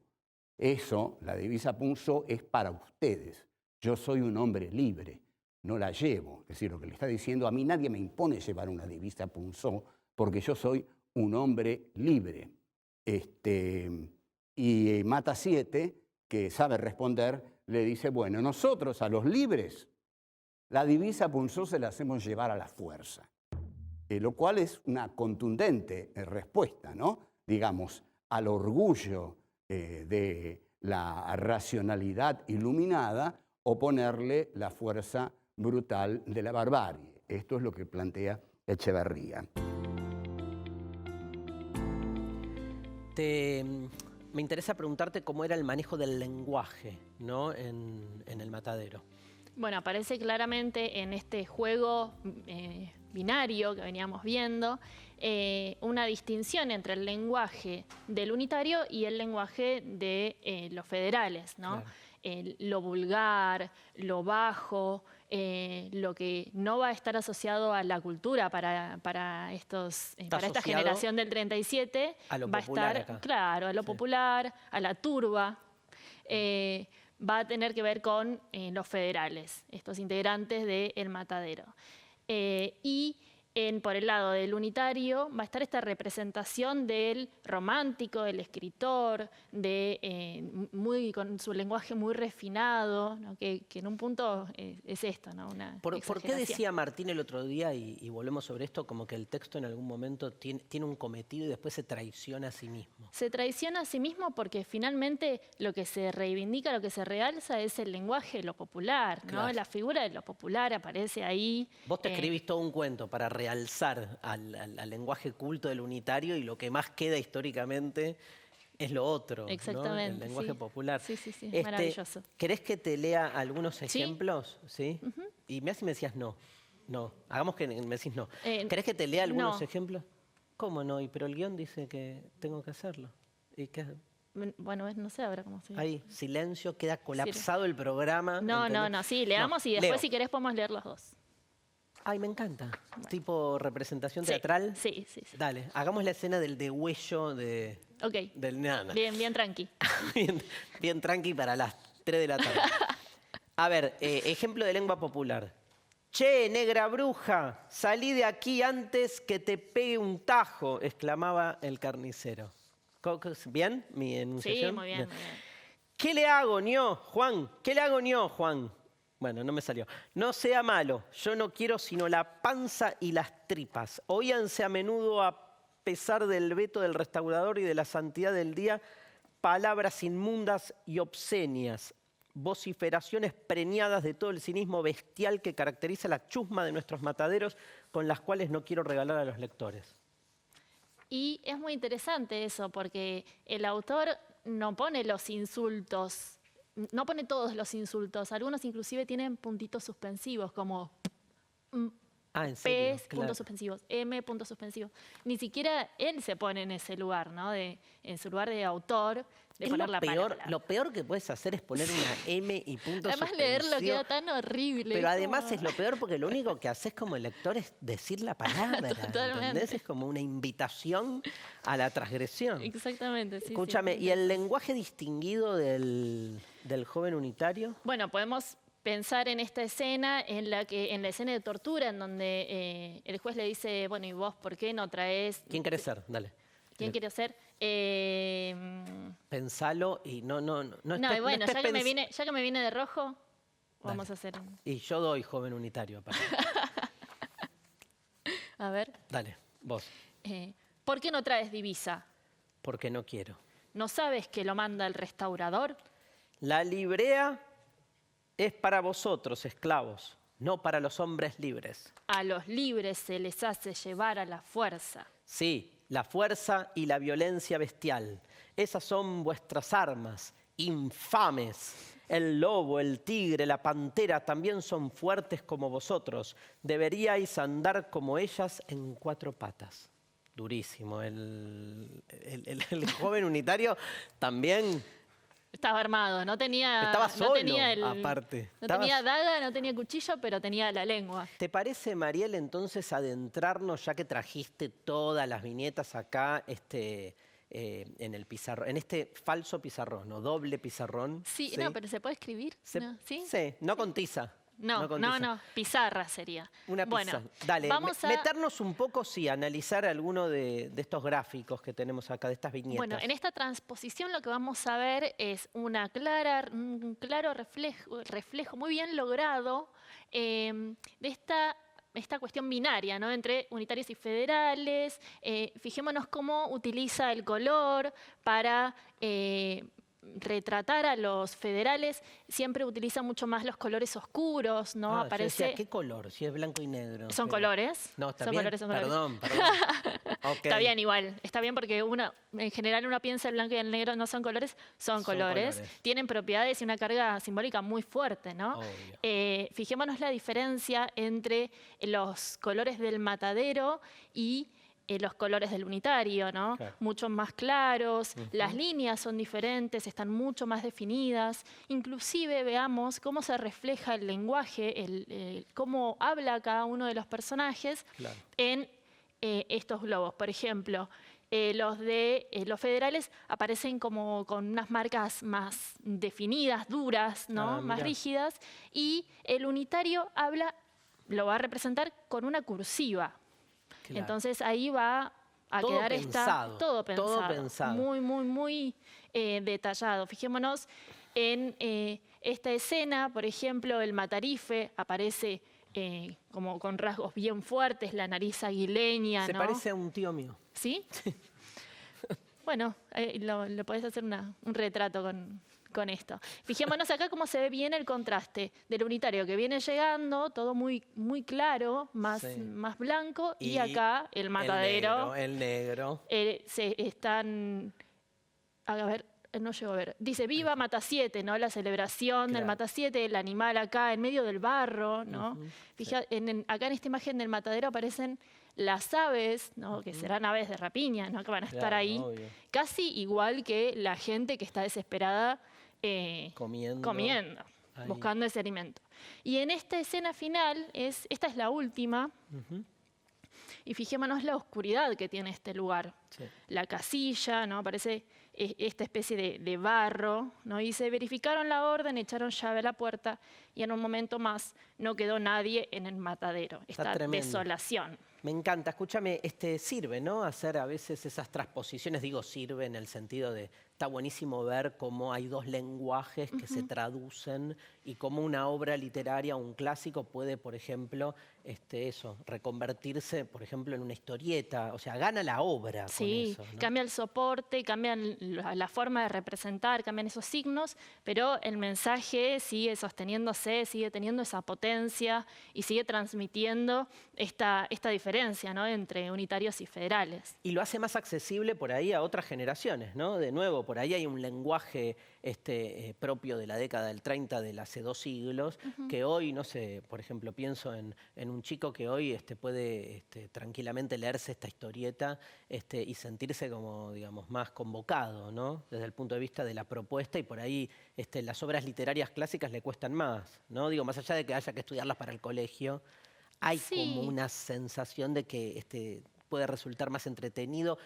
Eso, la divisa Punzó, es para ustedes. Yo soy un hombre libre, no la llevo. Es decir, lo que le está diciendo, a mí nadie me impone llevar una divisa Punzó, porque yo soy un hombre libre. Y Mata 7, que sabe responder, le dice, bueno, nosotros a los libres, la divisa Punzó se la hacemos llevar a la fuerza. Lo cual es una contundente respuesta, ¿no? Digamos, al orgullo de la racionalidad iluminada, oponerle la fuerza brutal de la barbarie. Esto es lo que plantea Echeverría. Me interesa preguntarte cómo era el manejo del lenguaje, ¿no? en el matadero. Bueno, aparece claramente en este juego binario que veníamos viendo, una distinción entre el lenguaje del unitario y el lenguaje de los federales, ¿no? Claro. Lo vulgar, lo bajo, lo que no va a estar asociado a la cultura para esta asociado generación del 37, a lo va a popular estar, acá. claro, a lo Sí. popular, a la turba. Va a tener que ver con los federales, estos integrantes de El Matadero. Y Por el lado del unitario va a estar esta representación del romántico, del escritor, con su lenguaje muy refinado, ¿no? que en un punto es esto, ¿no? Una ¿Por qué exageración. decía Martín el otro día, y volvemos sobre esto, como que el texto en algún momento tiene un cometido y después se traiciona a sí mismo? Se traiciona a sí mismo porque finalmente lo que se reivindica, lo que se realza es el lenguaje, lo popular, ¿no? Claro. La figura de lo popular aparece ahí. Vos te escribís todo un cuento para realzar al lenguaje culto del unitario y lo que más queda históricamente es lo otro, ¿no? Decir, El lenguaje popular. Sí, maravilloso. ¿Querés que te lea algunos ejemplos? Sí. Y me decías no. No, hagamos que me decís no. ¿Querés que te lea algunos ejemplos? ¿Cómo no? Pero el guión dice que tengo que hacerlo. ¿Y qué? Bueno, no sé ahora cómo se llama. Ahí, silencio, queda colapsado el programa. No, sí, leamos y después si querés podemos leer los dos. Ay, me encanta. ¿Tipo representación teatral? Sí. Dale, hagamos la escena del degüello del nana. Bien tranqui. bien tranqui para las 3 de la tarde. A ver, ejemplo de lengua popular. Che, negra bruja, salí de aquí antes que te pegue un tajo, exclamaba el carnicero. ¿Bien mi enunciación? Sí, muy bien. ¿Qué le hago, ño, Juan? ¿Qué le ño, Juan? Bueno, no me salió. No sea malo, yo no quiero sino la panza y las tripas. Oíanse a menudo, a pesar del veto del restaurador y de la santidad del día, palabras inmundas y obscenias, vociferaciones preñadas de todo el cinismo bestial que caracteriza la chusma de nuestros mataderos, con las cuales no quiero regalar a los lectores. Y es muy interesante eso, porque el autor no pone los insultos, no pone todos los insultos, algunos inclusive tienen puntitos suspensivos, como ¿En serio? P, puntos suspensivos, M, puntos suspensivos. Ni siquiera él se pone en ese lugar, ¿no? En su lugar de autor, de Es poner la palabra. Lo peor que puedes hacer es poner una M y puntos Además suspensivos. leerlo queda tan horrible. Pero además es lo peor porque lo único que haces como lector es decir la palabra. Totalmente. ¿Entendés? Es como una invitación a la transgresión. Exactamente, sí. Escúchame, ¿y el lenguaje distinguido del joven unitario? Bueno, podemos pensar en esta escena, en la escena de tortura, en donde el juez le dice, bueno, ¿y vos por qué no traes? ¿Quién querés ser? Dale. ¿Quién quiere ser? Pensalo y no. Y bueno, ya que me viene de rojo, vamos a hacer. Y yo doy joven unitario. Aparte. A ver. Dale, vos. ¿Por qué no traes divisa? Porque no quiero. ¿No sabes que lo manda el restaurador? La librea es para vosotros, esclavos, no para los hombres libres. A los libres se les hace llevar a la fuerza. Sí, la fuerza y la violencia bestial. Esas son vuestras armas, infames. El lobo, el tigre, la pantera también son fuertes como vosotros. Deberíais andar como ellas en 4 patas. Durísimo. El joven unitario también... Estaba armado, Estaba solo, aparte. No tenía daga, no tenía cuchillo, pero tenía la lengua. ¿Te parece, Mariel, entonces adentrarnos, ya que trajiste todas las viñetas acá en el pizarrón, en este falso pizarrón, ¿no? Doble pizarrón? Sí, no, pero ¿se puede escribir? ¿Sí? Sí, no con tiza. No, pizarra sería. Una pizarra. Bueno, dale, vamos a meternos un poco, analizar alguno de estos gráficos que tenemos acá, de estas viñetas. Bueno, en esta transposición lo que vamos a ver es un claro reflejo muy bien logrado de esta cuestión binaria, ¿no? Entre unitarios y federales. Fijémonos cómo utiliza el color para... retratar a los federales, siempre utiliza mucho más los colores oscuros, ¿no? Aparece... Yo decía, ¿qué color? Si es blanco y negro. Son colores. No, está son bien. Colores. Perdón. Okay. Está bien igual. Está bien porque en general uno piensa el blanco y el negro no son colores, son colores. Tienen propiedades y una carga simbólica muy fuerte, ¿no? Fijémonos la diferencia entre los colores del matadero y los colores del unitario, ¿no? Claro. Mucho más claros, las líneas son diferentes, están mucho más definidas. Inclusive veamos cómo se refleja el lenguaje, cómo habla cada uno de los personajes en estos globos. Por ejemplo, los federales aparecen como con unas marcas más definidas, duras, ¿no? Más rígidas, y el unitario lo va a representar con una cursiva. Claro. Entonces ahí va a Todo quedar pensado, todo todo pensado. muy, muy, muy detallado. Fijémonos en esta escena, por ejemplo, el Matarife aparece como con rasgos bien fuertes, la nariz aguileña, Se ¿no? parece a un tío mío. ¿Sí? Bueno, le podés hacer un retrato con esto. Fijémonos acá cómo se ve bien el contraste del unitario que viene llegando, todo muy, muy claro, más blanco, y acá el matadero. El negro. Se están... A ver, no llego a ver. Dice, viva Mata 7, ¿no? La celebración del Mata 7, el animal acá en medio del barro, ¿no? Fija, acá en esta imagen del matadero aparecen las aves, ¿no? Que serán aves de rapiña, ¿no? Que van a estar ahí, obvio. casi igual que la gente que está desesperada Comiendo. Ahí. Buscando ese alimento. Y en esta escena final, esta es la última, y fijémonos la oscuridad que tiene este lugar. Sí. La casilla, ¿no? Parece esta especie de barro, ¿no? Y se verificaron la orden, echaron llave a la puerta y en un momento más no quedó nadie en el matadero. Esta desolación. Me encanta. Escúchame, sirve, ¿no? Hacer a veces esas transposiciones, digo sirve en el sentido de, está buenísimo ver cómo hay dos lenguajes que se traducen y cómo una obra literaria, un clásico puede, por ejemplo, reconvertirse, por ejemplo, en una historieta. O sea, gana la obra con eso, ¿no? Cambia el soporte, cambian la forma de representar, cambian esos signos, pero el mensaje sigue sosteniéndose, sigue teniendo esa potencia y sigue transmitiendo esta diferencia, ¿no? Entre unitarios y federales. Y lo hace más accesible por ahí a otras generaciones, ¿no? De nuevo, por ahí hay un lenguaje propio de la década del 30, de hace 2 siglos, que hoy, no sé, por ejemplo, pienso en un chico que hoy puede tranquilamente leerse esta historieta y sentirse como, digamos, más convocado, ¿no? Desde el punto de vista de la propuesta, y por ahí las obras literarias clásicas le cuestan más, ¿no? Digo, más allá de que haya que estudiarlas para el colegio, hay como una sensación de que puede resultar más entretenido.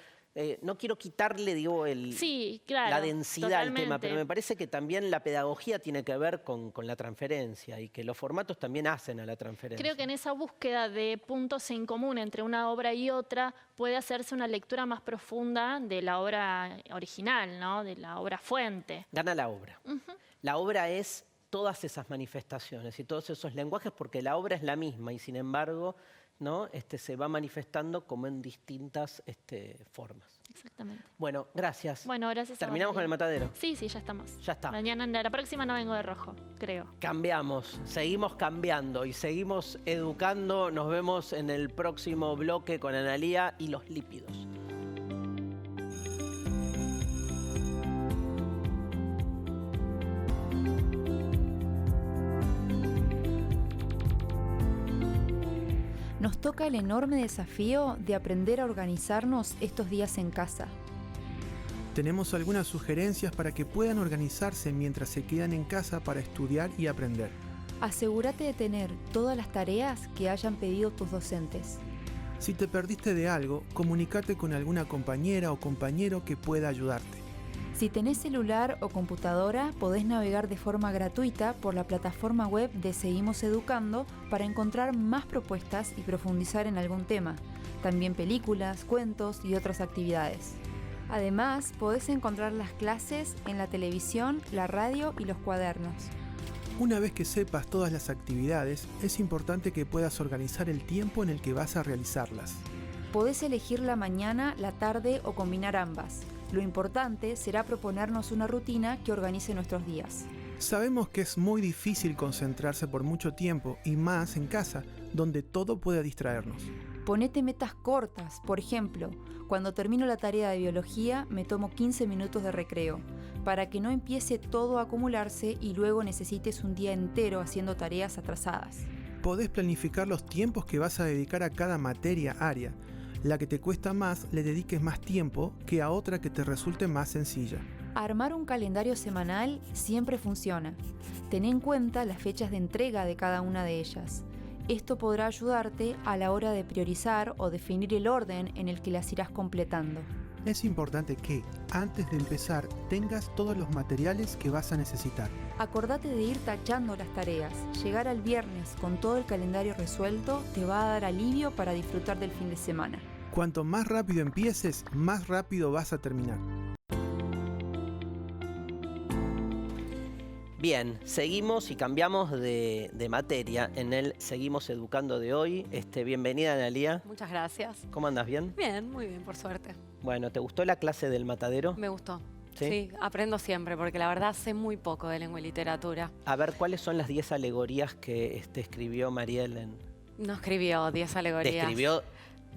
No quiero quitarle, digo, la densidad totalmente al tema, pero me parece que también la pedagogía tiene que ver con la transferencia y que los formatos también hacen a la transferencia. Creo que en esa búsqueda de puntos en común entre una obra y otra puede hacerse una lectura más profunda de la obra original, ¿no? De la obra fuente. Gana la obra. La obra es todas esas manifestaciones y todos esos lenguajes, porque la obra es la misma y sin embargo, ¿no? Se va manifestando como en distintas formas. Exactamente. Bueno, gracias. Bueno, gracias. ¿Terminamos con el matadero? Sí, ya estamos. Ya está. Mañana, la próxima no vengo de rojo, creo. Cambiamos, seguimos cambiando y seguimos educando. Nos vemos en el próximo bloque con Analía y los lípidos. Nos toca el enorme desafío de aprender a organizarnos estos días en casa. Tenemos algunas sugerencias para que puedan organizarse mientras se quedan en casa para estudiar y aprender. Asegúrate de tener todas las tareas que hayan pedido tus docentes. Si te perdiste de algo, comunícate con alguna compañera o compañero que pueda ayudarte. Si tenés celular o computadora, podés navegar de forma gratuita por la plataforma web de Seguimos Educando para encontrar más propuestas y profundizar en algún tema. También películas, cuentos y otras actividades. Además, podés encontrar las clases en la televisión, la radio y los cuadernos. Una vez que sepas todas las actividades, es importante que puedas organizar el tiempo en el que vas a realizarlas. Podés elegir la mañana, la tarde o combinar ambas. Lo importante será proponernos una rutina que organice nuestros días. Sabemos que es muy difícil concentrarse por mucho tiempo y más en casa, donde todo puede distraernos. Ponete metas cortas, por ejemplo, cuando termino la tarea de biología me tomo 15 minutos de recreo, para que no empiece todo a acumularse y luego necesites un día entero haciendo tareas atrasadas. Podés planificar los tiempos que vas a dedicar a cada materia área. La que te cuesta más le dediques más tiempo que a otra que te resulte más sencilla. Armar un calendario semanal siempre funciona. Ten en cuenta las fechas de entrega de cada una de ellas. Esto podrá ayudarte a la hora de priorizar o definir el orden en el que las irás completando. Es importante que, antes de empezar, tengas todos los materiales que vas a necesitar. Acordate de ir tachando las tareas. Llegar al viernes con todo el calendario resuelto te va a dar alivio para disfrutar del fin de semana. Cuanto más rápido empieces, más rápido vas a terminar. Bien, seguimos y cambiamos de materia en el Seguimos Educando de hoy. Bienvenida, Analía. Muchas gracias. ¿Cómo andas? ¿Bien? Bien, muy bien, por suerte. Bueno, ¿te gustó la clase del matadero? Me gustó. ¿Sí? Sí, aprendo siempre, porque la verdad sé muy poco de lengua y literatura. A ver, ¿cuáles son las 10 alegorías que escribió Mariel en...? No escribió 10 alegorías. Describió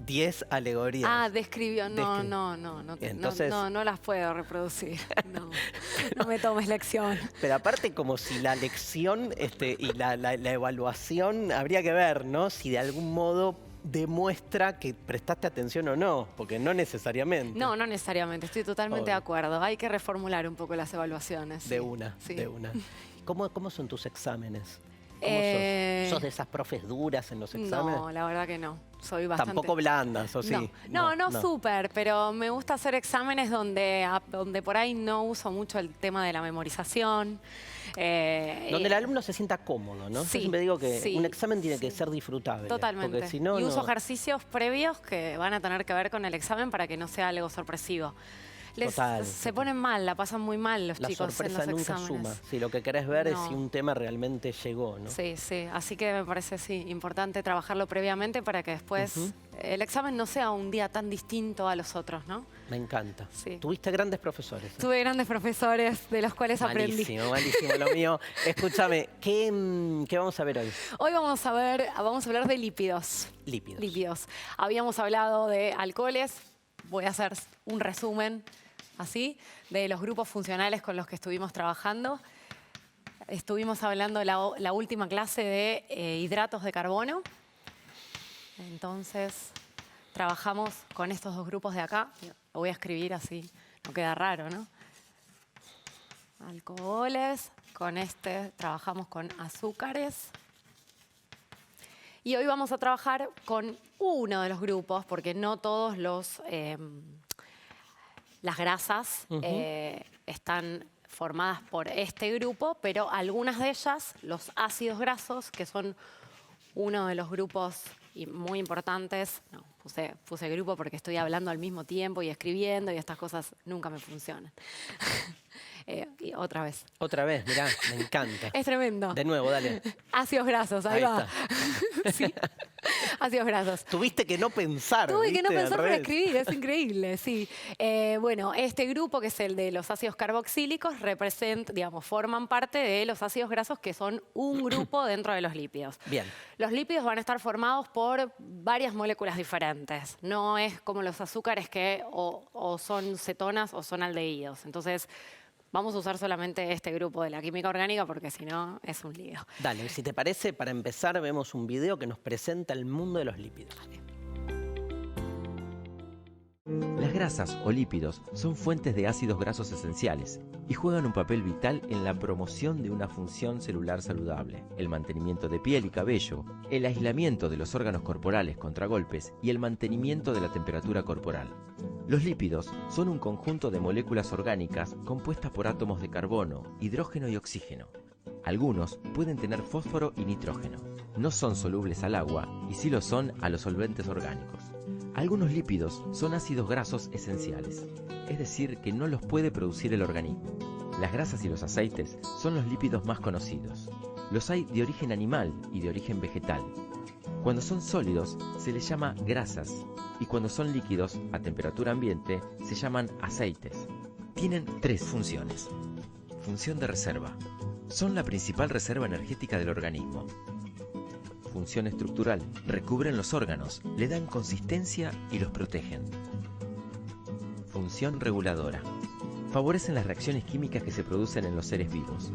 10 alegorías. Ah, describió. No, Entonces... no las puedo reproducir. No me tomes lección. Pero aparte, como si la lección y la evaluación habría que ver, ¿no? Si de algún modo demuestra que prestaste atención o no, porque no necesariamente. No necesariamente, estoy totalmente Obvio. de acuerdo. Hay que reformular un poco las evaluaciones. De sí. una, Sí. de una. ¿Cómo son tus exámenes? ¿Cómo Eh, sos de esas profes duras en los exámenes? No, la verdad que no. Soy bastante... Tampoco blandas, ¿o sí? No, súper, pero me gusta hacer exámenes donde por ahí no uso mucho el tema de la memorización. Donde el alumno se sienta cómodo, ¿no? Sí, Yo siempre digo que sí, un examen tiene que sí. ser disfrutable. Totalmente. Porque si no, y uso no... ejercicios previos que van a tener que ver con el examen para que no sea algo sorpresivo. Se ponen mal, la pasan muy mal los La chicos en sorpresa los nunca exámenes. suma. Si lo que querés ver es No. si un tema realmente llegó, ¿no? Sí, sí. Así que me parece, sí, importante trabajarlo previamente para que después el examen no sea un día tan distinto a los otros, ¿no? Me encanta. Sí. Tuviste grandes profesores. Tuve grandes profesores de los cuales aprendí. Malísimo lo mío. Escúchame, ¿qué vamos a ver hoy? Hoy vamos a hablar de lípidos. Lípidos. Habíamos hablado de alcoholes. Voy a hacer un resumen así de los grupos funcionales con los que estuvimos trabajando. Estuvimos hablando la última clase de hidratos de carbono. Entonces, trabajamos con estos dos grupos de acá. Lo voy a escribir así, no queda raro, ¿no? Alcoholes. Con trabajamos con azúcares. Y hoy vamos a trabajar con uno de los grupos, porque no todos las grasas están formadas por este grupo, pero algunas de ellas, los ácidos grasos, que son uno de los grupos muy importantes. No, puse grupo porque estoy hablando al mismo tiempo y escribiendo y estas cosas nunca me funcionan. Y otra vez. Otra vez, mirá, me encanta. Es tremendo. De nuevo, dale. Ácidos grasos, ahí va. Sí. Ácidos grasos. Tuviste que no pensar. Tuve que no ¿viste? pensar Al para revés. escribir, es increíble, sí. Bueno, este grupo, que es el de los ácidos carboxílicos, forman parte de los ácidos grasos, que son un grupo dentro de los lípidos. Bien. Los lípidos van a estar formados por varias moléculas diferentes. No es como los azúcares que o son cetonas o son aldehídos. Entonces, vamos a usar solamente este grupo de la química orgánica porque si no es un lío. Dale, si te parece, para empezar vemos un video que nos presenta el mundo de los lípidos. Las grasas o lípidos son fuentes de ácidos grasos esenciales y juegan un papel vital en la promoción de una función celular saludable, el mantenimiento de piel y cabello, el aislamiento de los órganos corporales contra golpes y el mantenimiento de la temperatura corporal. Los lípidos son un conjunto de moléculas orgánicas compuestas por átomos de carbono, hidrógeno y oxígeno. Algunos pueden tener fósforo y nitrógeno. No son solubles al agua y sí lo son a los solventes orgánicos. Algunos lípidos son ácidos grasos esenciales, es decir, que no los puede producir el organismo. Las grasas y los aceites son los lípidos más conocidos. Los hay de origen animal y de origen vegetal. Cuando son sólidos se les llama grasas y cuando son líquidos a temperatura ambiente se llaman aceites. Tienen tres funciones. Función de reserva. Son la principal reserva energética del organismo. Función estructural. Recubren los órganos, le dan consistencia y los protegen. Función reguladora. Favorecen las reacciones químicas que se producen en los seres vivos.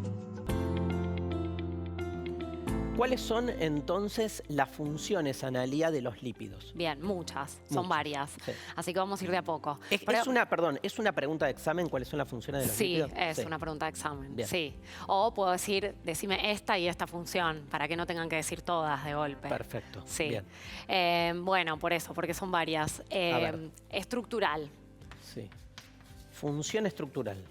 ¿Cuáles son entonces las funciones, Analía, de los lípidos? Bien, muchas, son varias. Sí. Así que vamos a ir de a poco. ¿Es una pregunta de examen cuáles son las funciones de los Sí, lípidos? es una pregunta de examen. Bien. Sí. O puedo decime esta y esta función, para que no tengan que decir todas de golpe. Perfecto. Sí. Bien. Bueno, por eso, porque son varias. ver. Estructural. Sí. Función estructural.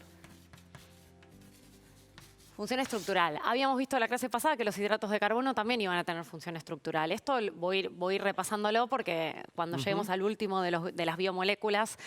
Función estructural. Habíamos visto en la clase pasada que los hidratos de carbono también iban a tener función estructural. Esto voy a ir repasándolo porque cuando lleguemos al último de las biomoléculas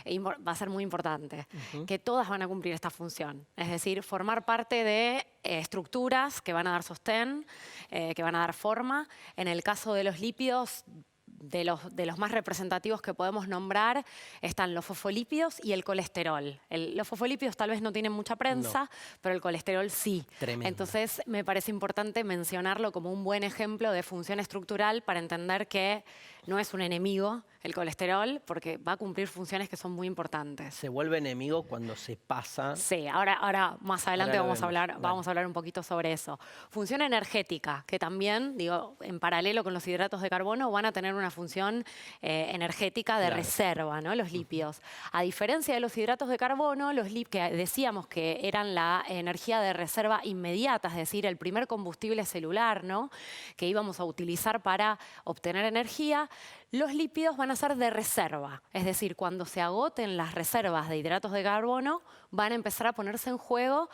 va a ser muy importante. Que todas van a cumplir esta función. Es decir, formar parte de estructuras que van a dar sostén, que van a dar forma. En el caso de los lípidos, de los más representativos que podemos nombrar están los fosfolípidos y el colesterol. Los fosfolípidos tal vez no tienen mucha prensa, pero el colesterol sí. Tremendo. Entonces me parece importante mencionarlo como un buen ejemplo de función estructural para entender que no es un enemigo el colesterol, porque va a cumplir funciones que son muy importantes. Se vuelve enemigo cuando se pasa. Sí, ahora más adelante Ahora lo vamos a hablar un poquito sobre eso. Función energética, que también, digo, en paralelo con los hidratos de carbono, van a tener una función energética de reserva, ¿no? Los lípidos. A diferencia de los hidratos de carbono, los que decíamos que eran la energía de reserva inmediata, es decir, el primer combustible celular, ¿no? Que íbamos a utilizar para obtener energía, los lípidos van a ser de reserva. Es decir, cuando se agoten las reservas de hidratos de carbono, van a empezar a ponerse en juego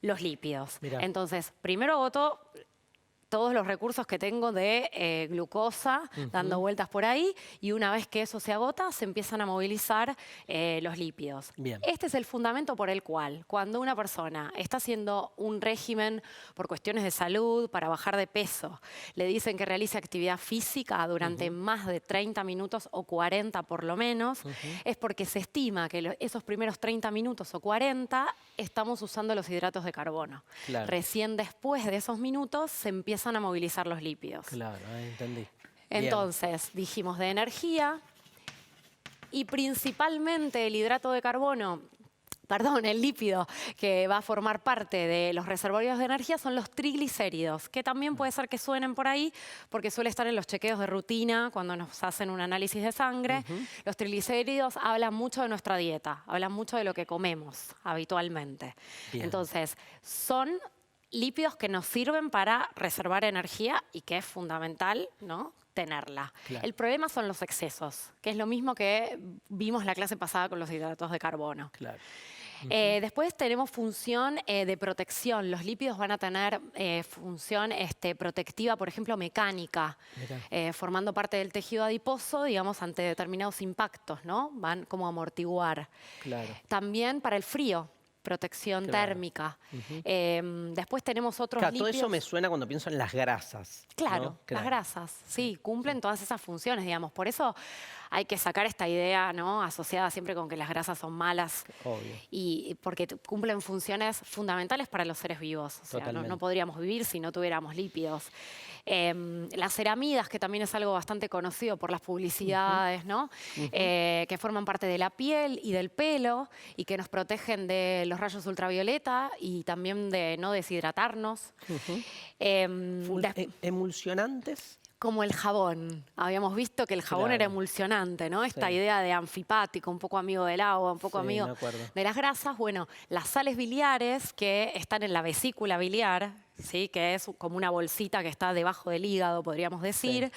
los lípidos. Mirá. Entonces, primero agoto todos los recursos que tengo de glucosa dando vueltas por ahí, y una vez que eso se agota, se empiezan a movilizar los lípidos. Bien. Este es el fundamento por el cual, cuando una persona está haciendo un régimen por cuestiones de salud, para bajar de peso, le dicen que realice actividad física durante más de 30 minutos o 40 por lo menos, es porque se estima que esos primeros 30 minutos o 40 estamos usando los hidratos de carbono. Claro. Recién después de esos minutos se empiezan a movilizar los lípidos. Claro, entendí. Entonces, dijimos de energía y principalmente el hidrato de carbono, el lípido que va a formar parte de los reservorios de energía son los triglicéridos, que también puede ser que suenen por ahí porque suele estar en los chequeos de rutina cuando nos hacen un análisis de sangre. Los triglicéridos hablan mucho de nuestra dieta, hablan mucho de lo que comemos habitualmente. Bien. Entonces, son lípidos que nos sirven para reservar energía y que es fundamental, ¿no?, tenerla. Claro. El problema son los excesos, que es lo mismo que vimos la clase pasada con los hidratos de carbono. Claro. Después tenemos función de protección. Los lípidos van a tener función protectiva, por ejemplo, mecánica, formando parte del tejido adiposo, digamos, ante determinados impactos, ¿no? Van como a amortiguar. Claro. También para el frío. Protección térmica. Después tenemos otros lípidos. Todo eso me suena cuando pienso en las grasas. Claro, ¿no? las grasas, sí, cumplen todas esas funciones, digamos. Por eso hay que sacar esta idea, ¿no?, asociada siempre con que las grasas son malas. Obvio. Y porque cumplen funciones fundamentales para los seres vivos. O sea, no podríamos vivir si no tuviéramos lípidos. Las ceramidas, que también es algo bastante conocido por las publicidades, ¿no? Que forman parte de la piel y del pelo y que nos protegen de los rayos ultravioleta y también de no deshidratarnos. ¿Emulsionantes? Como el jabón. Habíamos visto que el jabón era emulsionante, ¿no? Esta idea de anfipático, un poco amigo del agua, un poco amigo de las grasas. Bueno, las sales biliares que están en la vesícula biliar, ¿sí?, que es como una bolsita que está debajo del hígado, podríamos decir.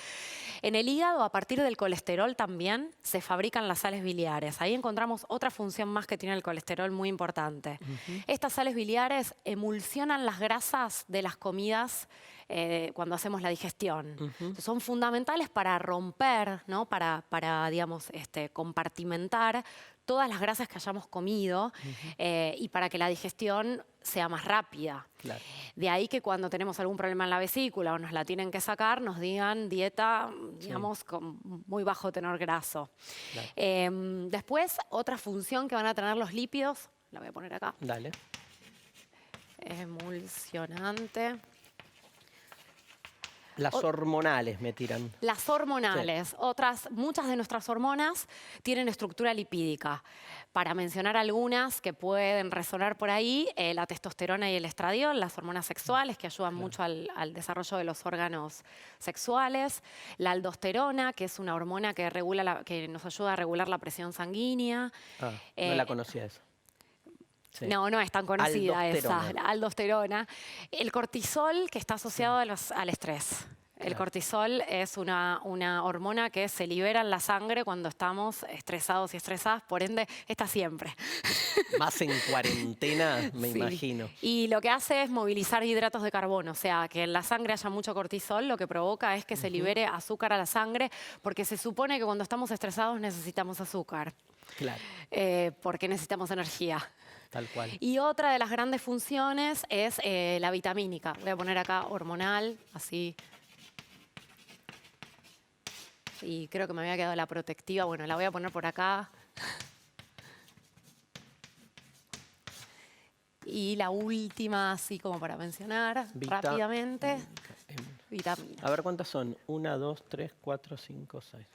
En el hígado, a partir del colesterol también, se fabrican las sales biliares. Ahí encontramos otra función más que tiene el colesterol muy importante. Estas sales biliares emulsionan las grasas de las comidas cuando hacemos la digestión. Son fundamentales para romper, ¿no?, para digamos, compartimentar todas las grasas que hayamos comido y para que la digestión sea más rápida. Claro. De ahí que cuando tenemos algún problema en la vesícula o nos la tienen que sacar, nos digan dieta, digamos, con muy bajo tenor graso. Claro. Después, otra función que van a tener los lípidos, la voy a poner acá. Dale. Emulsionante. Las hormonales me tiran. Las hormonales. Muchas de nuestras hormonas tienen estructura lipídica. Para mencionar algunas que pueden resonar por ahí, la testosterona y el estradiol, las hormonas sexuales que ayudan mucho al desarrollo de los órganos sexuales. La aldosterona, que es una hormona que nos ayuda a regular la presión sanguínea. No la conocía esa. Sí. No es tan conocida aldosterona. esa, la aldosterona. El cortisol, que está asociado al estrés. El cortisol es una hormona que se libera en la sangre cuando estamos estresados y estresadas, por ende, está siempre. Más en cuarentena, me imagino. Y lo que hace es movilizar hidratos de carbono, o sea, que en la sangre haya mucho cortisol, lo que provoca es que se libere azúcar a la sangre, porque se supone que cuando estamos estresados necesitamos azúcar. Claro. Porque necesitamos energía. Tal cual. Y otra de las grandes funciones es la vitamínica. Voy a poner acá hormonal, así. Y creo que me había quedado la protectiva. Bueno, la voy a poner por acá. Y la última, así como para mencionar rápidamente, vitamina. A ver cuántas son. 1, 2, 3, 4, 5, 6.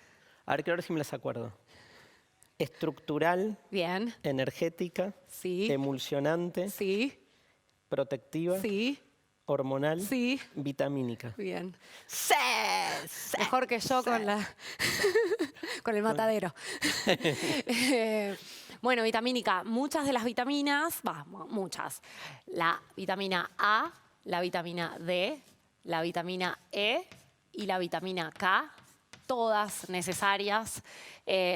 A ver, quiero ver si me las acuerdo. Estructural. Bien. Energética. Sí. Emulsionante. Sí. Protectiva. Sí. Hormonal. Sí. Vitamínica. Bien. ¡Sí! Mejor que yo con el matadero. Bueno, vitamínica. Muchas de las vitaminas, muchas. La vitamina A, la vitamina D, la vitamina E y la vitamina K, todas necesarias.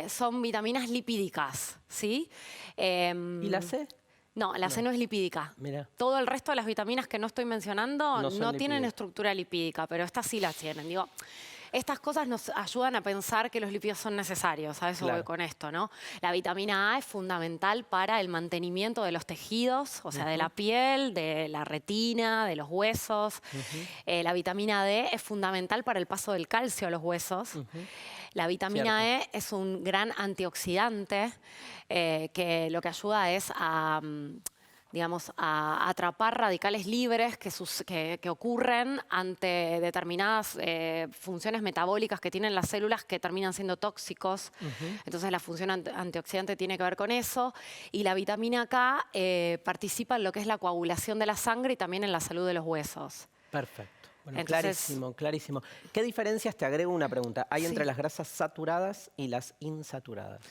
Son vitaminas lipídicas, ¿sí? ¿Y la C? No, la C no es lipídica. Mira. Todo el resto de las vitaminas que no estoy mencionando no tienen lipídicas. estructura lipídica, pero estas sí las tienen. Digo, estas cosas nos ayudan a pensar que los lípidos son necesarios. A eso voy con esto, ¿no? La vitamina A es fundamental para el mantenimiento de los tejidos, o sea, de la piel, de la retina, de los huesos. La vitamina D es fundamental para el paso del calcio a los huesos. La vitamina E es un gran antioxidante que lo que ayuda es a, digamos, a atrapar radicales libres que ocurren ante determinadas funciones metabólicas que tienen las células que terminan siendo tóxicos. Entonces la función antioxidante tiene que ver con eso. Y la vitamina K participa en lo que es la coagulación de la sangre y también en la salud de los huesos. Perfecto. Bueno, Entonces, clarísimo, clarísimo. ¿Qué diferencias, te agrego una pregunta, hay entre las grasas saturadas y las insaturadas?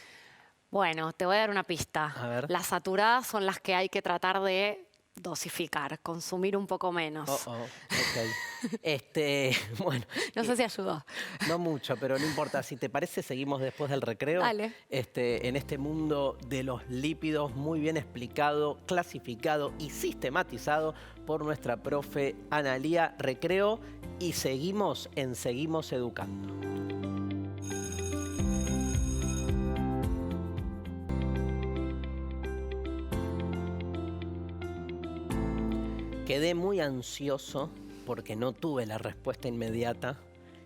Bueno, te voy a dar una pista. A ver. Las saturadas son las que hay que tratar de dosificar, consumir un poco menos. Ok. Bueno. No sé si ayudó. No mucho, pero no importa. Si te parece, seguimos después del recreo. Dale. En este mundo de los lípidos, muy bien explicado, clasificado y sistematizado por nuestra profe Analía. Recreo y seguimos en Seguimos Educando. Quedé muy ansioso porque no tuve la respuesta inmediata.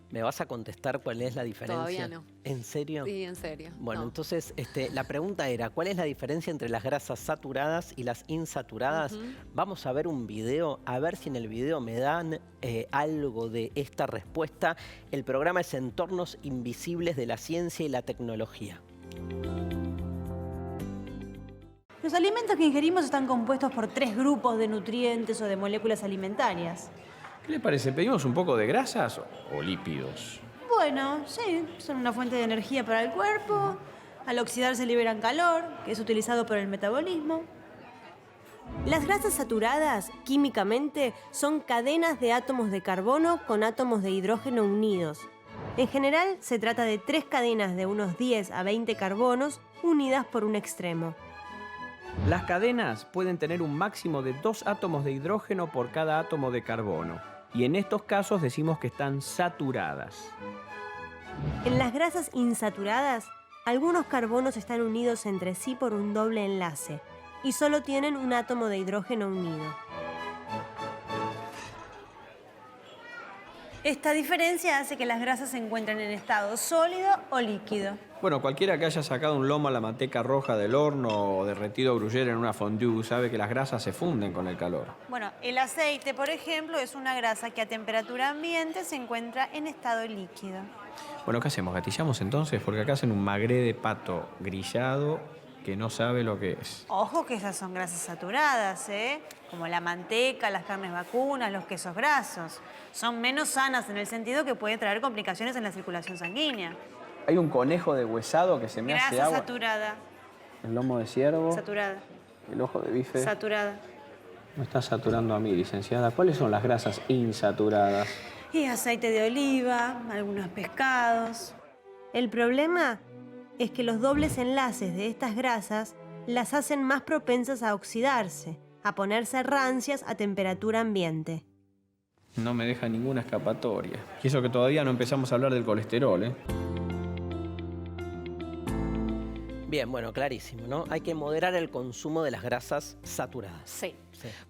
¿Me vas a contestar cuál es la diferencia? Todavía no. ¿En serio? Sí, en serio. Bueno, no. entonces la pregunta era, ¿cuál es la diferencia entre las grasas saturadas y las insaturadas? Vamos a ver un video, a ver si en el video me dan algo de esta respuesta. El programa es Entornos Invisibles de la Ciencia y la Tecnología. Los alimentos que ingerimos están compuestos por 3 grupos de nutrientes o de moléculas alimentarias. ¿Qué le parece? ¿Pedimos un poco de grasas o lípidos? Bueno, sí, son una fuente de energía para el cuerpo. Al oxidarse liberan calor, que es utilizado por el metabolismo. Las grasas saturadas, químicamente, son cadenas de átomos de carbono con átomos de hidrógeno unidos. En general, se trata de 3 cadenas de unos 10 a 20 carbonos unidas por un extremo. Las cadenas pueden tener un máximo de 2 átomos de hidrógeno por cada átomo de carbono. Y en estos casos decimos que están saturadas. En las grasas insaturadas, algunos carbonos están unidos entre sí por un doble enlace y solo tienen un átomo de hidrógeno unido. Esta diferencia hace que las grasas se encuentren en estado sólido o líquido. Bueno, cualquiera que haya sacado un lomo a la manteca roja del horno o derretido gruyere en una fondue sabe que las grasas se funden con el calor. Bueno, el aceite, por ejemplo, es una grasa que a temperatura ambiente se encuentra en estado líquido. Bueno, ¿qué hacemos? ¿Gatillamos entonces? Porque acá hacen un magré de pato grillado que no sabe lo que es. Ojo que esas son grasas saturadas, como la manteca, las carnes vacunas, los quesos grasos. Son menos sanas en el sentido que pueden traer complicaciones en la circulación sanguínea. Hay un conejo deshuesado que se me hace Grasa agua. saturada. El lomo de ciervo. Saturada. El ojo de bife. Saturada. Me está saturando a mí, licenciada. ¿Cuáles son las grasas insaturadas? Y aceite de oliva, algunos pescados. El problema es que los dobles enlaces de estas grasas las hacen más propensas a oxidarse, a ponerse rancias a temperatura ambiente. No me deja ninguna escapatoria. Y eso que todavía no empezamos a hablar del colesterol, ¿eh? Bien, bueno, clarísimo, ¿no? Hay que moderar el consumo de las grasas saturadas. Sí,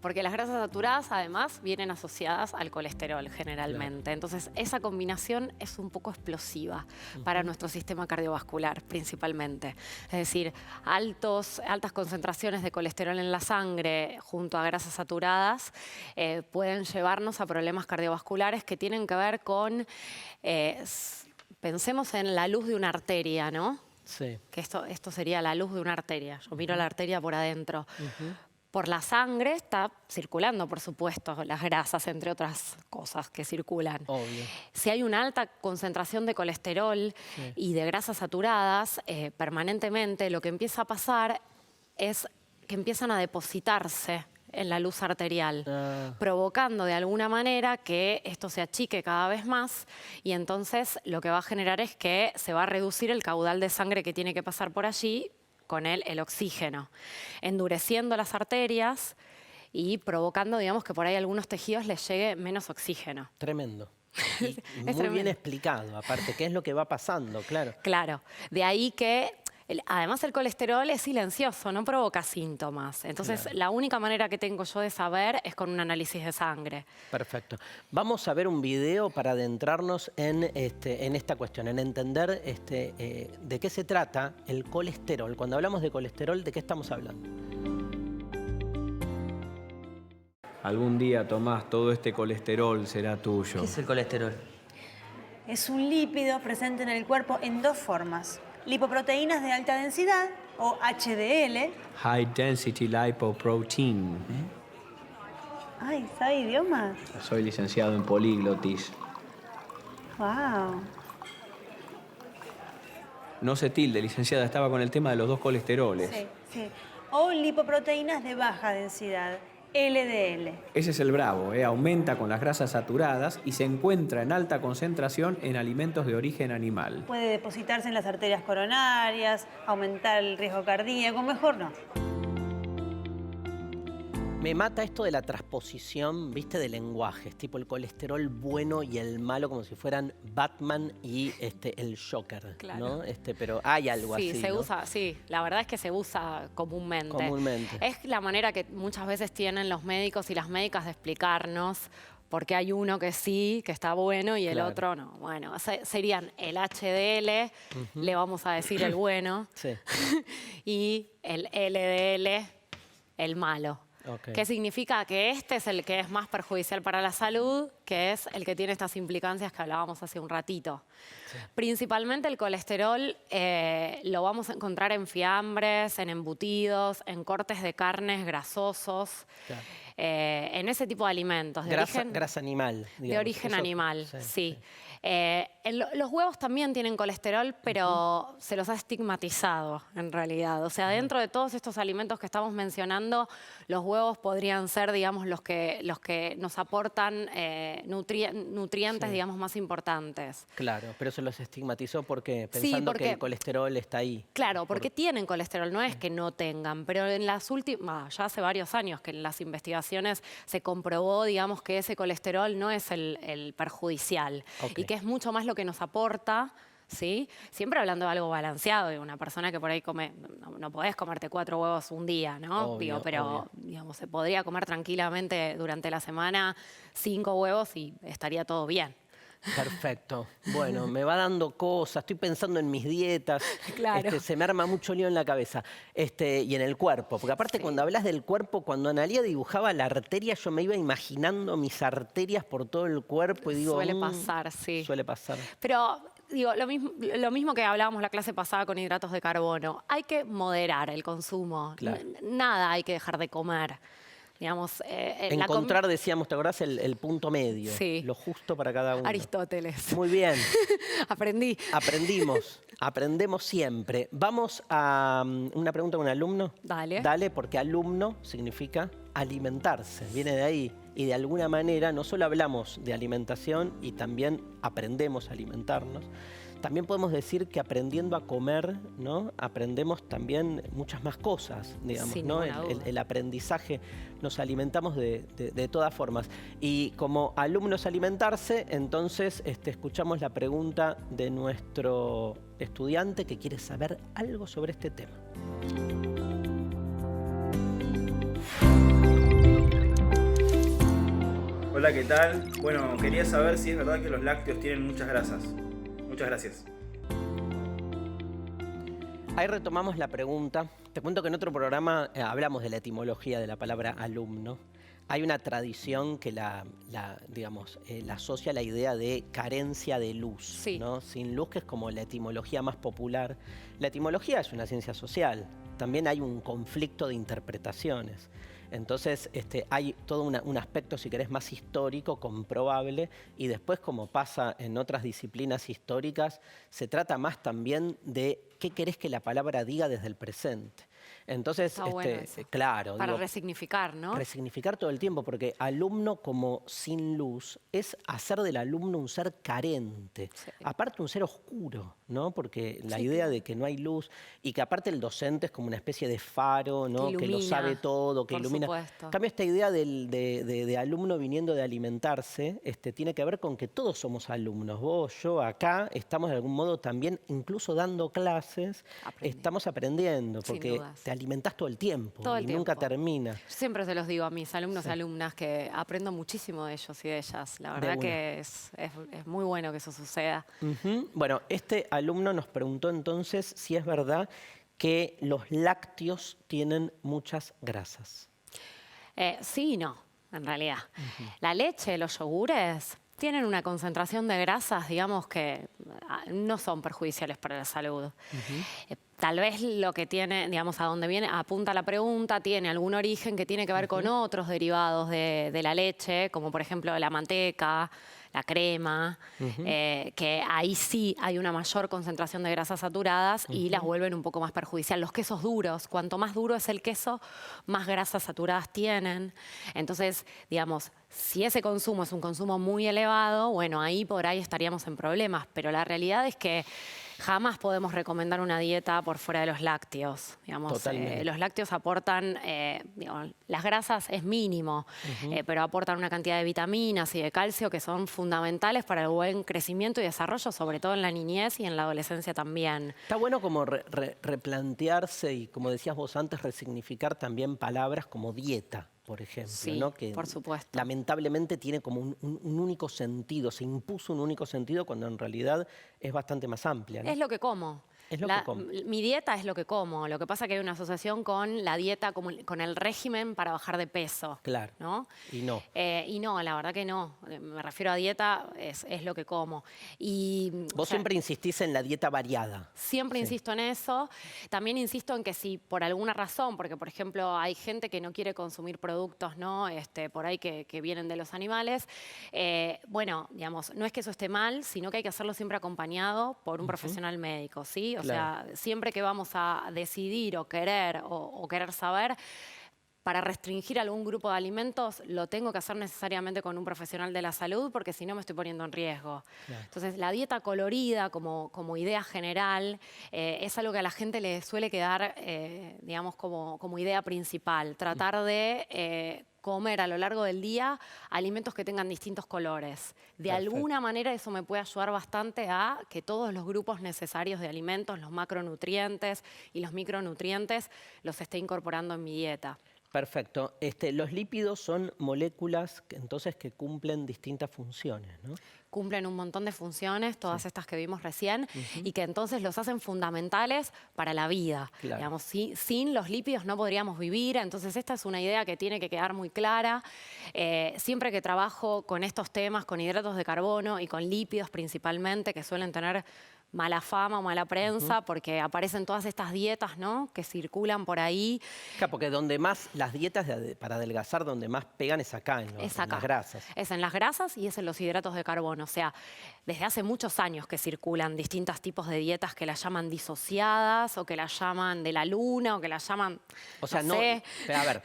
porque las grasas saturadas además vienen asociadas al colesterol generalmente. Claro. Entonces esa combinación es un poco explosiva para nuestro sistema cardiovascular principalmente. Es decir, altas concentraciones de colesterol en la sangre junto a grasas saturadas pueden llevarnos a problemas cardiovasculares que tienen que ver con, pensemos en la luz de una arteria, ¿no? Sí. Que esto sería la luz de una arteria. Yo miro la arteria por adentro. Por la sangre está circulando, por supuesto, las grasas, entre otras cosas que circulan. Obvio. Si hay una alta concentración de colesterol y de grasas saturadas, permanentemente lo que empieza a pasar es que empiezan a depositarse en la luz arterial, provocando de alguna manera que esto se achique cada vez más y entonces lo que va a generar es que se va a reducir el caudal de sangre que tiene que pasar por allí, con él el oxígeno, endureciendo las arterias y provocando, digamos, que por ahí a algunos tejidos les llegue menos oxígeno. Tremendo. Y muy tremendo. bien explicado, aparte, qué es lo que va pasando, claro. Claro, de ahí que además el colesterol es silencioso, no provoca síntomas. Entonces la única manera que tengo yo de saber es con un análisis de sangre. Perfecto. Vamos a ver un video para adentrarnos en esta cuestión, en entender de qué se trata el colesterol. Cuando hablamos de colesterol, ¿de qué estamos hablando? Algún día, Tomás, todo este colesterol será tuyo. ¿Qué es el colesterol? Es un lípido presente en el cuerpo en dos formas. Lipoproteínas de alta densidad, o HDL. High Density Lipoprotein. Ay, ¿sabe idiomas? Soy licenciado en políglotis. Wow. No se tilde, licenciada, estaba con el tema de los dos colesteroles. Sí. O lipoproteínas de baja densidad, LDL. Ese es el bravo, aumenta con las grasas saturadas y se encuentra en alta concentración en alimentos de origen animal. Puede depositarse en las arterias coronarias, aumentar el riesgo cardíaco, mejor no. Me mata esto de la transposición, ¿viste? De lenguajes, tipo el colesterol bueno y el malo, como si fueran Batman y el Joker, Claro. ¿no? Pero hay algo así, Sí, se ¿no? usa, sí, la verdad es que se usa comúnmente. Comúnmente. Es la manera que muchas veces tienen los médicos y las médicas de explicarnos por qué hay uno que sí, que está bueno, y el Claro. otro no. Bueno, serían el HDL, le vamos a decir el bueno, Sí. y el LDL, el malo. Ok. ¿Qué significa? Que este es el que es más perjudicial para la salud, que es el que tiene estas implicancias que hablábamos hace un ratito. Sí. Principalmente el colesterol lo vamos a encontrar en fiambres, en embutidos, en cortes de carnes grasosos, Claro. en ese tipo de alimentos. Grasa animal. De digamos. origen Eso- animal, sí, sí. Los huevos también tienen colesterol, pero se los ha estigmatizado en realidad. O sea, dentro de todos estos alimentos que estamos mencionando, los huevos podrían ser, digamos, los que nos aportan nutrientes, Sí. digamos, más importantes. Claro, pero se los estigmatizó porque Sí, pensando porque- que el colesterol está ahí. Claro, porque tienen colesterol, no es que no tengan, pero en las últimas, ya hace varios años que en las investigaciones se comprobó, digamos, que ese colesterol no es el perjudicial Ok. y que es mucho más lo que nos aporta, ¿sí? Siempre hablando de algo balanceado, de una persona que por ahí come, no podés comerte 4 huevos un día, ¿no? Obvio, Pero, obvio. digamos, se podría comer tranquilamente durante la semana 5 huevos y estaría todo bien. Perfecto. Bueno, me va dando cosas, estoy pensando en mis dietas. Claro. Se me arma mucho lío en la cabeza. Y en el cuerpo. Porque aparte, cuando hablas del cuerpo, cuando Analía dibujaba la arteria, yo me iba imaginando mis arterias por todo el cuerpo y digo. Suele pasar, sí. Suele pasar. Pero digo, lo mismo que hablábamos la clase pasada con hidratos de carbono, hay que moderar el consumo. Claro. Nada hay que dejar de comer. Digamos, Encontrar, decíamos, ¿te acordás? El punto medio. Sí. Lo justo para cada uno. Aristóteles. Muy bien. Aprendí. Aprendemos siempre. Vamos a una pregunta con un alumno. Dale. Dale, porque alumno significa alimentarse. Viene de ahí y de alguna manera no solo hablamos de alimentación y también aprendemos a alimentarnos, también podemos decir que aprendiendo a comer, ¿no? Aprendemos también muchas más cosas, digamos, Sin ¿no? ninguna duda. El aprendizaje, nos alimentamos de todas formas. Y como alumnos alimentarse, entonces escuchamos la pregunta de nuestro estudiante que quiere saber algo sobre este tema. Hola, ¿qué tal? Bueno, quería saber si es verdad que los lácteos tienen muchas grasas. Muchas gracias. Ahí retomamos la pregunta. Te cuento que en otro programa hablamos de la etimología de la palabra alumno. Hay una tradición que la asocia a la idea de carencia de luz, Sí. ¿no? Sin luz, que es como la etimología más popular. La etimología es una ciencia social. También hay un conflicto de interpretaciones. Entonces hay todo un aspecto, si querés, más histórico, comprobable, y después, como pasa en otras disciplinas históricas, se trata más también de qué querés que la palabra diga desde el presente. Entonces, Está bueno eso. claro, Para digo, resignificar, ¿no? resignificar todo el tiempo, porque alumno como sin luz es hacer del alumno un ser carente, Sí. aparte un ser oscuro, ¿no? Porque la Sí, idea claro. de que no hay luz y que aparte el docente es como una especie de faro, ¿no? Que lo ilumina, sabe todo, que por ilumina. supuesto. En cambio, esta idea de alumno viniendo de alimentarse tiene que ver con que todos somos alumnos. Vos, yo, acá estamos de algún modo también, incluso dando clases, Aprendiendo. estamos aprendiendo, Sin porque dudas. te alimentás todo el tiempo Todo el y nunca tiempo. termina. Yo siempre se los digo a mis alumnos y alumnas que aprendo muchísimo de ellos y de ellas. La De verdad una. que es muy bueno que eso suceda. Ujú. Bueno, este alumno nos preguntó entonces si es verdad que los lácteos tienen muchas grasas. Sí y no, en realidad. La leche, los yogures tienen una concentración de grasas, digamos, que no son perjudiciales para la salud. Tal vez lo que tiene, digamos, a dónde viene, apunta la pregunta, tiene algún origen que tiene que ver con otros derivados de la leche, como por ejemplo la manteca, la crema, que ahí sí hay una mayor concentración de grasas saturadas y las vuelven un poco más perjudicial. Los quesos duros, cuanto más duro es el queso, más grasas saturadas tienen. Entonces, digamos, si ese consumo es un consumo muy elevado, bueno, ahí por ahí estaríamos en problemas, pero la realidad es que jamás podemos recomendar una dieta por fuera de los lácteos. Digamos, Totalmente. los lácteos aportan, digamos, las grasas es mínimo, pero aportan una cantidad de vitaminas y de calcio que son fundamentales para el buen crecimiento y desarrollo, sobre todo en la niñez y en la adolescencia también. Está bueno como replantearse y, como decías vos antes, resignificar también palabras como dieta, por ejemplo, Sí, ¿no? Que por supuesto. lamentablemente tiene como un único sentido, se impuso un único sentido cuando en realidad es bastante más amplia, ¿no? Es lo que como. Es lo que como. Mi dieta es lo que como. Lo que pasa es que hay una asociación con la dieta, con el régimen para bajar de peso. Claro. ¿No? Y no. Y no, la verdad que no. Me refiero a dieta, es lo que como. Y, Vos siempre insistís en la dieta variada. Siempre Sí. insisto en eso. También insisto en que si por alguna razón, porque por ejemplo hay gente que no quiere consumir productos, ¿no? Por ahí que vienen de los animales, bueno, digamos, no es que eso esté mal, sino que hay que hacerlo siempre acompañado por un profesional médico, ¿sí? O Claro. sea, siempre que vamos a decidir o querer o querer saber, para restringir algún grupo de alimentos, lo tengo que hacer necesariamente con un profesional de la salud, porque si no me estoy poniendo en riesgo. Claro. Entonces, la dieta colorida como idea general es algo que a la gente le suele quedar, digamos, como idea principal. Tratar de comer a lo largo del día alimentos que tengan distintos colores. De Perfecto. alguna manera eso me puede ayudar bastante a que todos los grupos necesarios de alimentos, los macronutrientes y los micronutrientes, los esté incorporando en mi dieta. Perfecto. Los lípidos son moléculas que cumplen distintas funciones, ¿no? Cumplen un montón de funciones, todas estas que vimos recién, y que entonces los hacen fundamentales para la vida. Claro. Digamos, sin los lípidos no podríamos vivir, entonces esta es una idea que tiene que quedar muy clara. Siempre que trabajo con estos temas, con hidratos de carbono y con lípidos principalmente, que suelen tener mala fama o mala prensa, porque aparecen todas estas dietas, ¿no?, que circulan por ahí. Claro, porque donde más las dietas para adelgazar, donde más pegan es acá, en las grasas. Es en las grasas y es en los hidratos de carbono. O sea, desde hace muchos años que circulan distintos tipos de dietas que las llaman disociadas o que las llaman de la luna o que las llaman, o sea, no sé. A ver,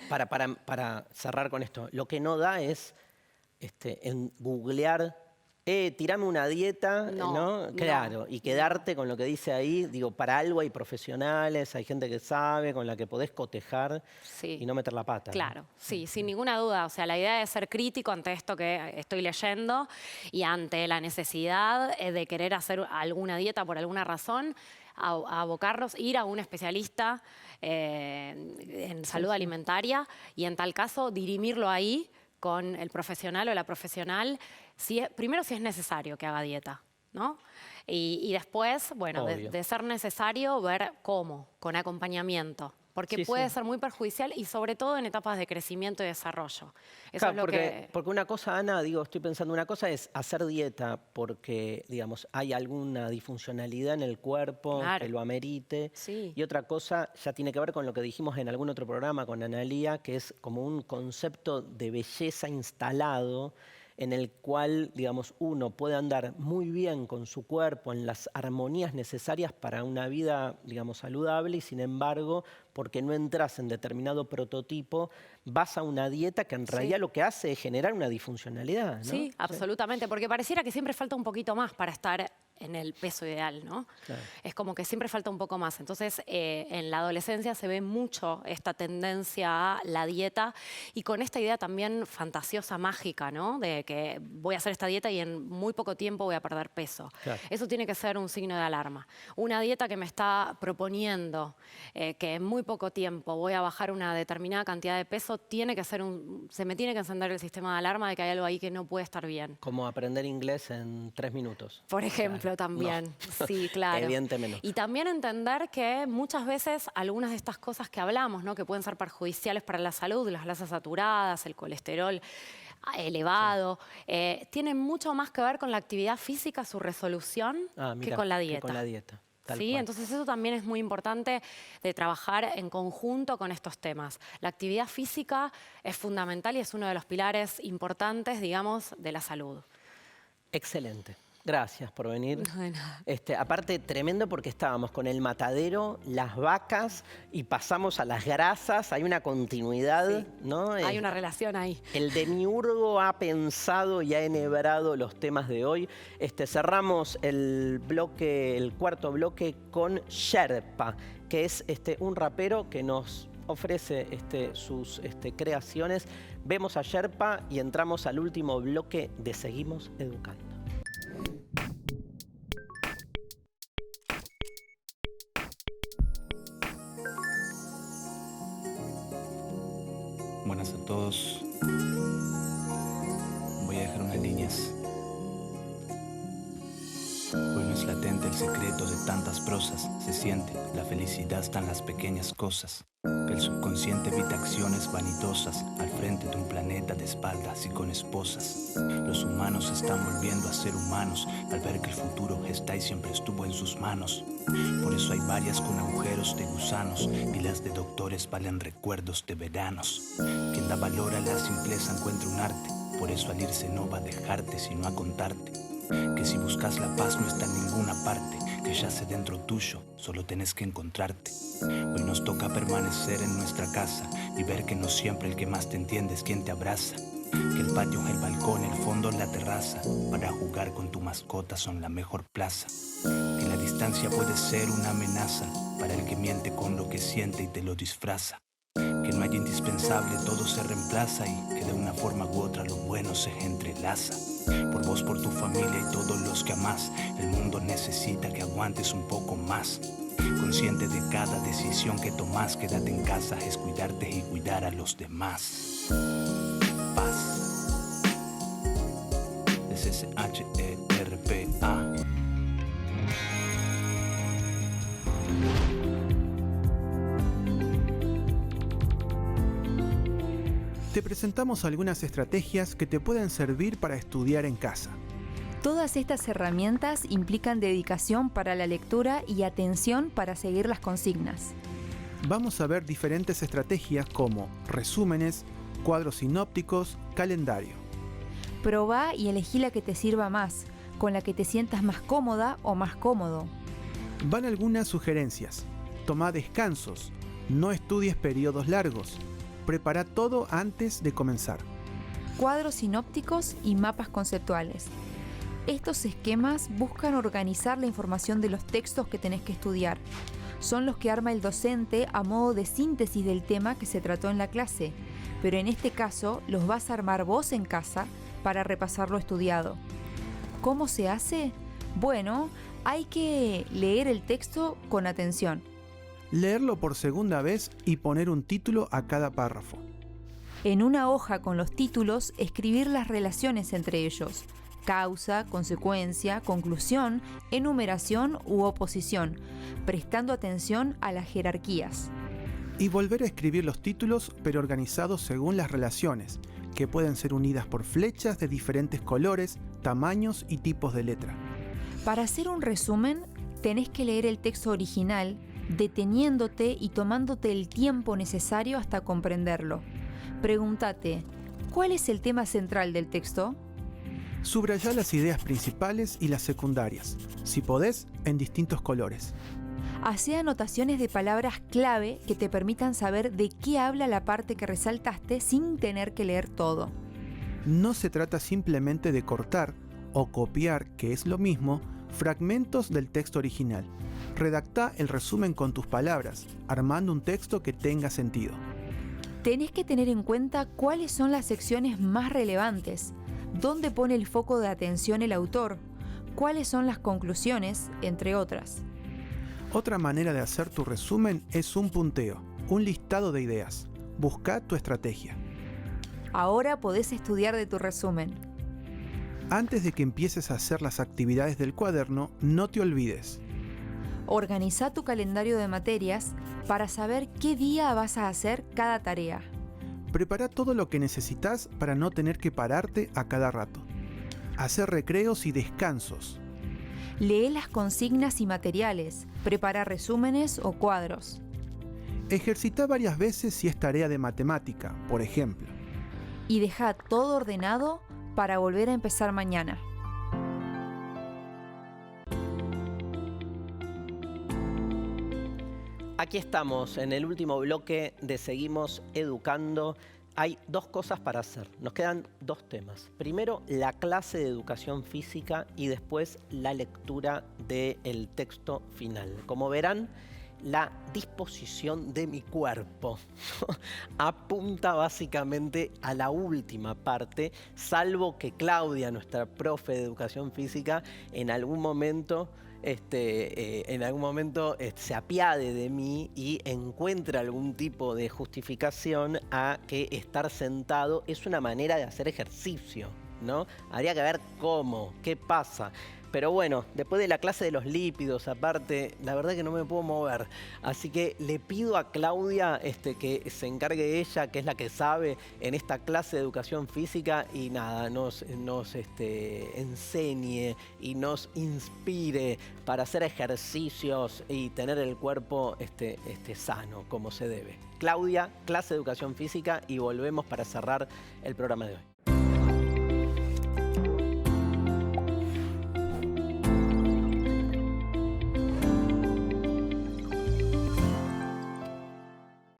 para cerrar con esto, lo que no da es en googlear, tirame una dieta, ¿no? Claro, y quedarte con lo que dice ahí. Digo, para algo hay profesionales, hay gente que sabe, con la que podés cotejar y no meter la pata. Claro, sí, sin ninguna duda. O sea, la idea es ser crítico ante esto que estoy leyendo y ante la necesidad de querer hacer alguna dieta por alguna razón, a abocarnos, ir a un especialista en salud alimentaria y en tal caso dirimirlo ahí con el profesional o la profesional, primero si es necesario que haga dieta, ¿no? Y después, bueno, de ser necesario, ver cómo, con acompañamiento. Porque puede ser muy perjudicial y sobre todo en etapas de crecimiento y desarrollo. Eso Claro, es lo porque una cosa, Ana, estoy pensando, una cosa es hacer dieta porque, digamos, hay alguna disfuncionalidad en el cuerpo que lo amerite. Y otra cosa ya tiene que ver con lo que dijimos en algún otro programa con Analía, que es como un concepto de belleza instalado en el cual, digamos, uno puede andar muy bien con su cuerpo en las armonías necesarias para una vida, digamos, saludable y, sin embargo, porque no entras en determinado prototipo, vas a una dieta que en realidad lo que hace es generar una disfuncionalidad, ¿no? Sí, absolutamente, porque pareciera que siempre falta un poquito más para estar en el peso ideal, ¿no? Claro. Es como que siempre falta un poco más. Entonces, en la adolescencia se ve mucho esta tendencia a la dieta y con esta idea también fantasiosa, mágica, ¿no? De que voy a hacer esta dieta y en muy poco tiempo voy a perder peso. Claro. Eso tiene que ser un signo de alarma. Una dieta que me está proponiendo que en muy poco tiempo voy a bajar una determinada cantidad de peso, tiene que ser se me tiene que encender el sistema de alarma de que hay algo ahí que no puede estar bien. Como aprender inglés en 3 minutos. Por ejemplo, también. No. Sí, claro. Evidentemente. Y también entender que muchas veces algunas de estas cosas que hablamos, ¿no?, que pueden ser perjudiciales para la salud, las grasas saturadas, el colesterol elevado, tienen mucho más que ver con la actividad física, su resolución, que con la dieta. Que con la dieta. Sí, entonces eso también es muy importante de trabajar en conjunto con estos temas. La actividad física es fundamental y es uno de los pilares importantes, digamos, de la salud. Excelente. Gracias por venir. No, de nada. Aparte, tremendo porque estábamos con el matadero, las vacas y pasamos a las grasas. Hay una continuidad, ¿no? Hay una relación ahí. El demiurgo ha pensado y ha enhebrado los temas de hoy. Cerramos el cuarto bloque con Sherpa, que es un rapero que nos ofrece sus creaciones. Vemos a Sherpa y entramos al último bloque de Seguimos Educando. Buenas a todos. Voy a dejar unas líneas. Hoy no es latente el secreto de tantas prosas. Se siente, la felicidad está en las pequeñas cosas. El subconsciente evita acciones vanidosas al frente de un planeta de espaldas y con esposas. Los humanos se están volviendo a ser humanos al ver que el futuro está y siempre estuvo en sus manos. Por eso hay varias con agujeros de gusanos y las de doctores valen recuerdos de veranos. Quien da valor a la simpleza encuentra un arte. Por eso al irse no va a dejarte sino a contarte que si buscas la paz no está en ninguna parte, que yace dentro tuyo, solo tenés que encontrarte. Hoy nos toca permanecer en nuestra casa y ver que no siempre el que más te entiende es quien te abraza. Que el patio, el balcón, el fondo, la terraza, para jugar con tu mascota son la mejor plaza. Que la distancia puede ser una amenaza para el que miente con lo que siente y te lo disfraza. Que no hay indispensable, todo se reemplaza y que de una forma u otra lo bueno se entrelaza. Por vos, por tu familia y todos los que amás, el mundo necesita que aguantes un poco más. Consciente de cada decisión que tomás, quédate en casa, es cuidarte y cuidar a los demás. Paz. SSHERPA. Te presentamos algunas estrategias que te pueden servir para estudiar en casa. Todas estas herramientas implican dedicación para la lectura y atención para seguir las consignas. Vamos a ver diferentes estrategias como resúmenes, cuadros sinópticos, calendario. Probá y elegí la que te sirva más, con la que te sientas más cómoda o más cómodo. Van algunas sugerencias. Toma descansos, no estudies periodos largos. Prepara todo antes de comenzar. Cuadros sinópticos y mapas conceptuales. Estos esquemas buscan organizar la información de los textos que tenés que estudiar. Son los que arma el docente a modo de síntesis del tema que se trató en la clase, pero en este caso los vas a armar vos en casa para repasar lo estudiado. ¿Cómo se hace? Bueno, hay que leer el texto con atención. Leerlo por segunda vez y poner un título a cada párrafo. En una hoja con los títulos, escribir las relaciones entre ellos: causa, consecuencia, conclusión, enumeración u oposición, prestando atención a las jerarquías. Y volver a escribir los títulos, pero organizados según las relaciones, que pueden ser unidas por flechas de diferentes colores, tamaños y tipos de letra. Para hacer un resumen, tenés que leer el texto original, deteniéndote y tomándote el tiempo necesario hasta comprenderlo. Pregúntate, ¿cuál es el tema central del texto? Subrayá las ideas principales y las secundarias, si podés, en distintos colores. Hacé anotaciones de palabras clave que te permitan saber de qué habla la parte que resaltaste sin tener que leer todo. No se trata simplemente de cortar o copiar, que es lo mismo, fragmentos del texto original. Redactá el resumen con tus palabras, armando un texto que tenga sentido. Tenés que tener en cuenta cuáles son las secciones más relevantes, dónde pone el foco de atención el autor, cuáles son las conclusiones, entre otras. Otra manera de hacer tu resumen es un punteo, un listado de ideas. Busca tu estrategia. Ahora podés estudiar de tu resumen. Antes de que empieces a hacer las actividades del cuaderno, no te olvides. Organizá tu calendario de materias para saber qué día vas a hacer cada tarea. Prepara todo lo que necesitas para no tener que pararte a cada rato. Hacer recreos y descansos. Lee las consignas y materiales. Prepara resúmenes o cuadros. Ejercita varias veces si es tarea de matemática, por ejemplo. Y deja todo ordenado para volver a empezar mañana. Aquí estamos, en el último bloque de Seguimos Educando. Hay dos cosas para hacer. Nos quedan dos temas. Primero, la clase de educación física y después la lectura del texto final. Como verán, la disposición de mi cuerpo apunta básicamente a la última parte, salvo que Claudia, nuestra profe de educación física, en algún momento se apiade de mí y encuentre algún tipo de justificación a que estar sentado es una manera de hacer ejercicio, ¿no? Habría que ver cómo, qué pasa. Pero bueno, después de la clase de los lípidos, aparte, la verdad que no me puedo mover. Así que le pido a Claudia que se encargue ella, que es la que sabe en esta clase de educación física, y nada, nos enseñe y nos inspire para hacer ejercicios y tener el cuerpo sano, como se debe. Claudia, clase de educación física, y volvemos para cerrar el programa de hoy.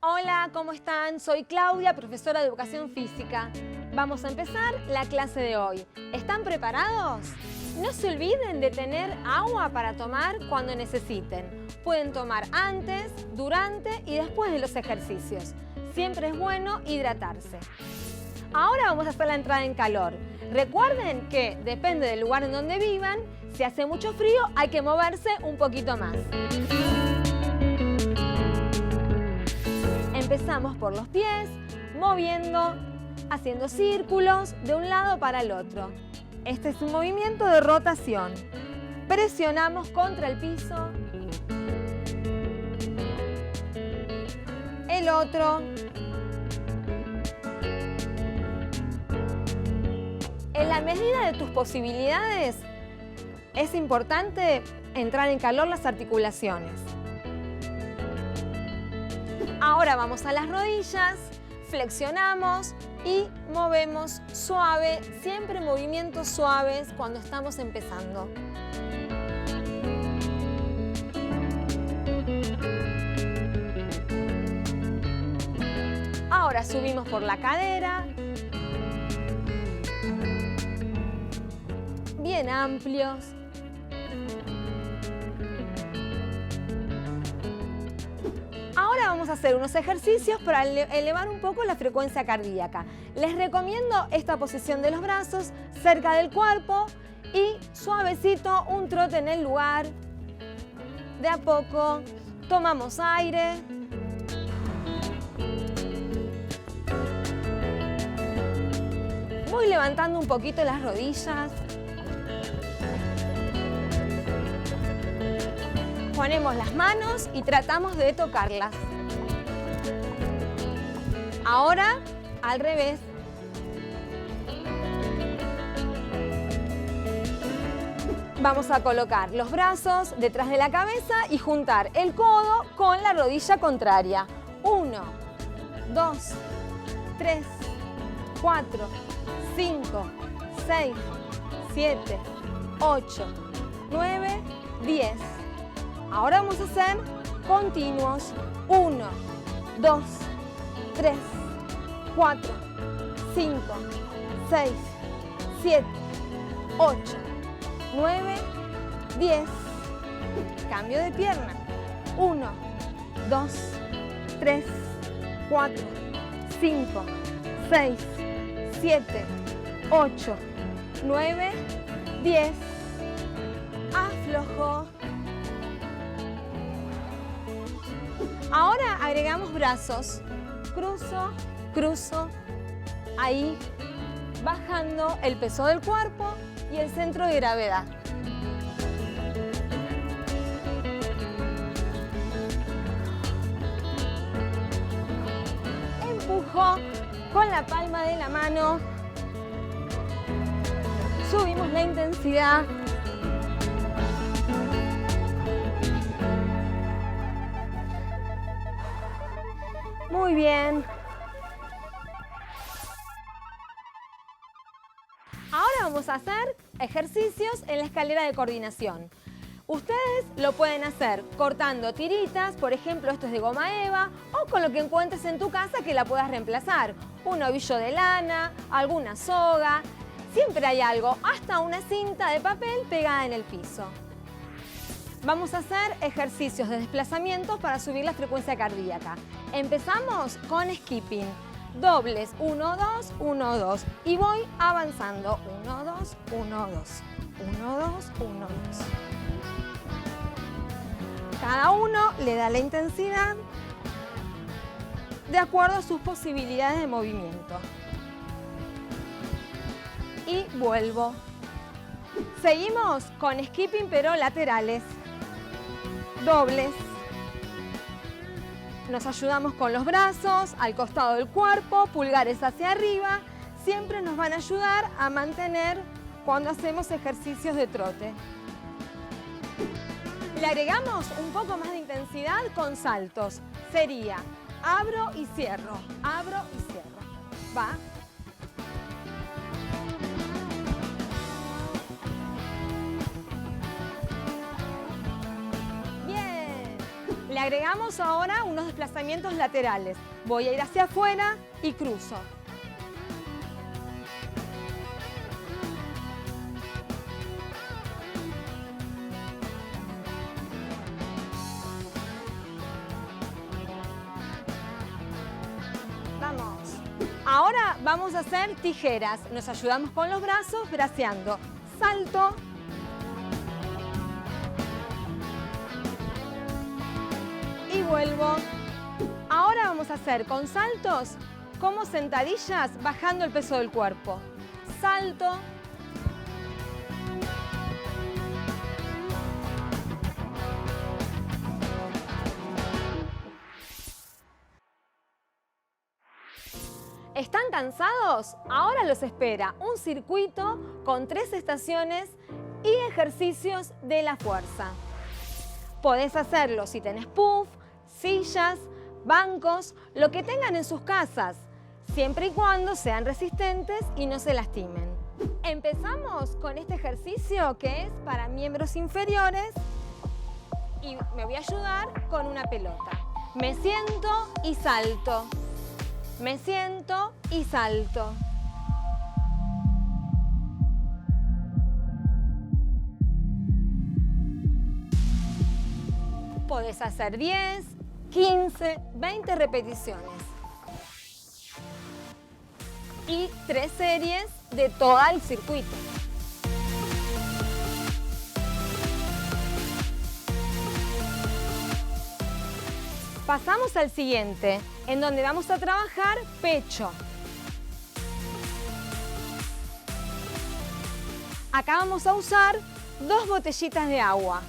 Hola, ¿cómo están? Soy Claudia, profesora de Educación Física. Vamos a empezar la clase de hoy. ¿Están preparados? No se olviden de tener agua para tomar cuando necesiten. Pueden tomar antes, durante y después de los ejercicios. Siempre es bueno hidratarse. Ahora vamos a hacer la entrada en calor. Recuerden que depende del lugar en donde vivan, si hace mucho frío hay que moverse un poquito más. Empezamos por los pies, moviendo, haciendo círculos de un lado para el otro. Este es un movimiento de rotación. Presionamos contra el piso. El otro. En la medida de tus posibilidades, Es importante entrar en calor las articulaciones. Ahora vamos a las rodillas, flexionamos y movemos suave, siempre movimientos suaves cuando estamos empezando. Ahora subimos por la cadera, bien amplios. Ahora vamos a hacer unos ejercicios para elevar un poco la frecuencia cardíaca. Les recomiendo esta posición de los brazos cerca del cuerpo y suavecito un trote en el lugar. De a poco tomamos aire. Voy levantando un poquito las rodillas. Ponemos las manos y tratamos de tocarlas. Ahora, al revés. Vamos a colocar los brazos detrás de la cabeza y juntar el codo con la rodilla contraria. 1, 2, 3, 4, 5, 6, 7, 8, 9, 10. Ahora vamos a hacer continuos. 1, 2, 3, 4, 5, 6, 7, 8, 9, 10. Cambio de pierna. 1, 2, 3, 4, 5, 6, 7, 8, 9, 10. Aflojo. Ahora agregamos brazos. Cruzo, cruzo. Ahí, bajando el peso del cuerpo y el centro de gravedad. Empujo con la palma de la mano. Subimos la intensidad. Muy bien. Ahora vamos a hacer ejercicios en la escalera de coordinación. Ustedes lo pueden hacer cortando tiritas, por ejemplo, esto es de goma eva, o con lo que encuentres en tu casa que la puedas reemplazar. Un ovillo de lana, alguna soga, siempre hay algo, hasta una cinta de papel pegada en el piso. Vamos a hacer ejercicios de desplazamientos para subir la frecuencia cardíaca. Empezamos con skipping. Dobles, 1, 2, 1, 2. Y voy avanzando. 1, 2, 1, 2. 1, 2, 1, 2. Cada uno le da la intensidad de acuerdo a sus posibilidades de movimiento. Y vuelvo. Seguimos con skipping pero laterales. Dobles. Nos ayudamos con los brazos al costado del cuerpo, pulgares hacia arriba. Siempre nos van a ayudar a mantener cuando hacemos ejercicios de trote. Le agregamos un poco más de intensidad con saltos. Sería abro y cierro, abro y cierro. Va. Le agregamos ahora unos desplazamientos laterales. Voy a ir hacia afuera y cruzo. Vamos. Ahora vamos a hacer tijeras. Nos ayudamos con los brazos, braceando. Salto. Vuelvo. Ahora vamos a hacer con saltos como sentadillas bajando el peso del cuerpo. Salto. ¿Están cansados? Ahora los espera un circuito con 3 estaciones y ejercicios de la fuerza. Podés hacerlo si tenés puff, sillas, bancos, lo que tengan en sus casas, siempre y cuando sean resistentes y no se lastimen. Empezamos con este ejercicio que es para miembros inferiores y me voy a ayudar con una pelota. Me siento y salto. Me siento y salto. Podés hacer 10, 15, 20 repeticiones. Y 3 series de todo el circuito. Pasamos al siguiente, en donde vamos a trabajar pecho. Acá vamos a usar 2 botellitas de agua.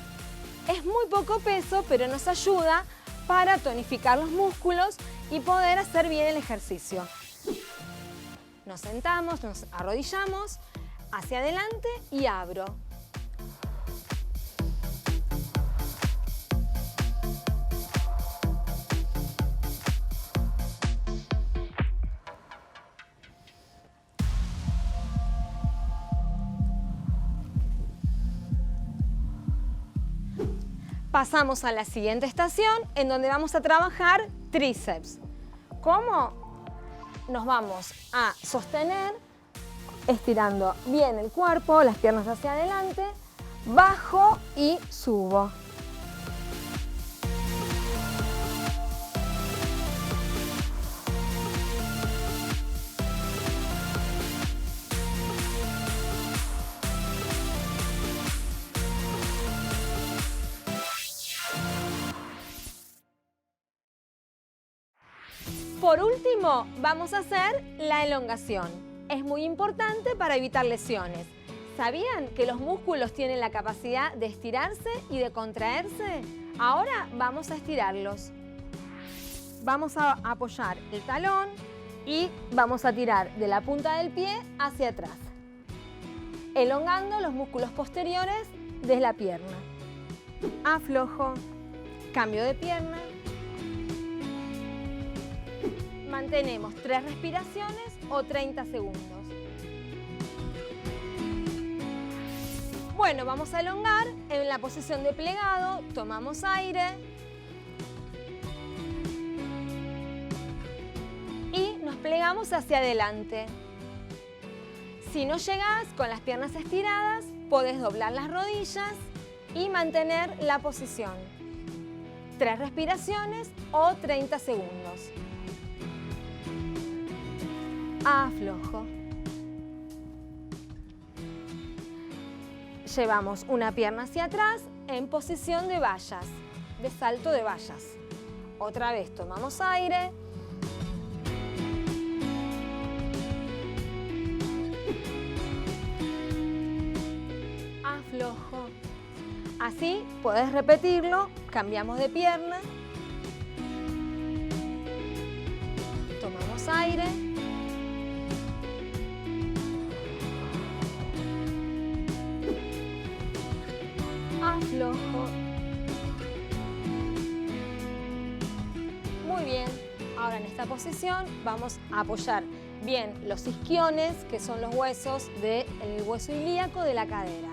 Es muy poco peso, pero nos ayuda para tonificar los músculos y poder hacer bien el ejercicio. Nos sentamos, nos arrodillamos, hacia adelante y abro. Pasamos a la siguiente estación, en donde vamos a trabajar tríceps. ¿Cómo? Nos vamos a sostener, estirando bien el cuerpo, las piernas hacia adelante, bajo y subo. Por último, vamos a hacer la elongación. Es muy importante para evitar lesiones. ¿Sabían que los músculos tienen la capacidad de estirarse y de contraerse? Ahora vamos a estirarlos. Vamos a apoyar el talón y vamos a tirar de la punta del pie hacia atrás, elongando los músculos posteriores de la pierna. Aflojo, cambio de pierna. Mantenemos 3 respiraciones o 30 segundos. Bueno, vamos a elongar en la posición de plegado. Tomamos aire. Y nos plegamos hacia adelante. Si no llegás con las piernas estiradas, podés doblar las rodillas y mantener la posición. 3 respiraciones o 30 segundos. Aflojo. Llevamos una pierna hacia atrás en posición de vallas, de salto de vallas. Otra vez tomamos aire. Aflojo. Así podés repetirlo, cambiamos de pierna. Tomamos aire. Aflojo. Muy bien, ahora en esta posición vamos a apoyar bien los isquiones, que son los huesos del hueso ilíaco de la cadera.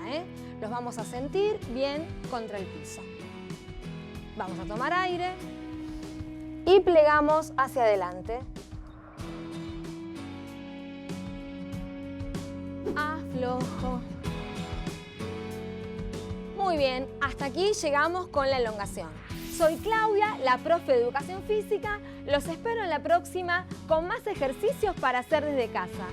Los vamos a sentir bien contra el piso. Vamos a tomar aire y plegamos hacia adelante. Aflojo. Muy bien, hasta aquí llegamos con la elongación. Soy Claudia, la profe de Educación Física. Los espero en la próxima con más ejercicios para hacer desde casa.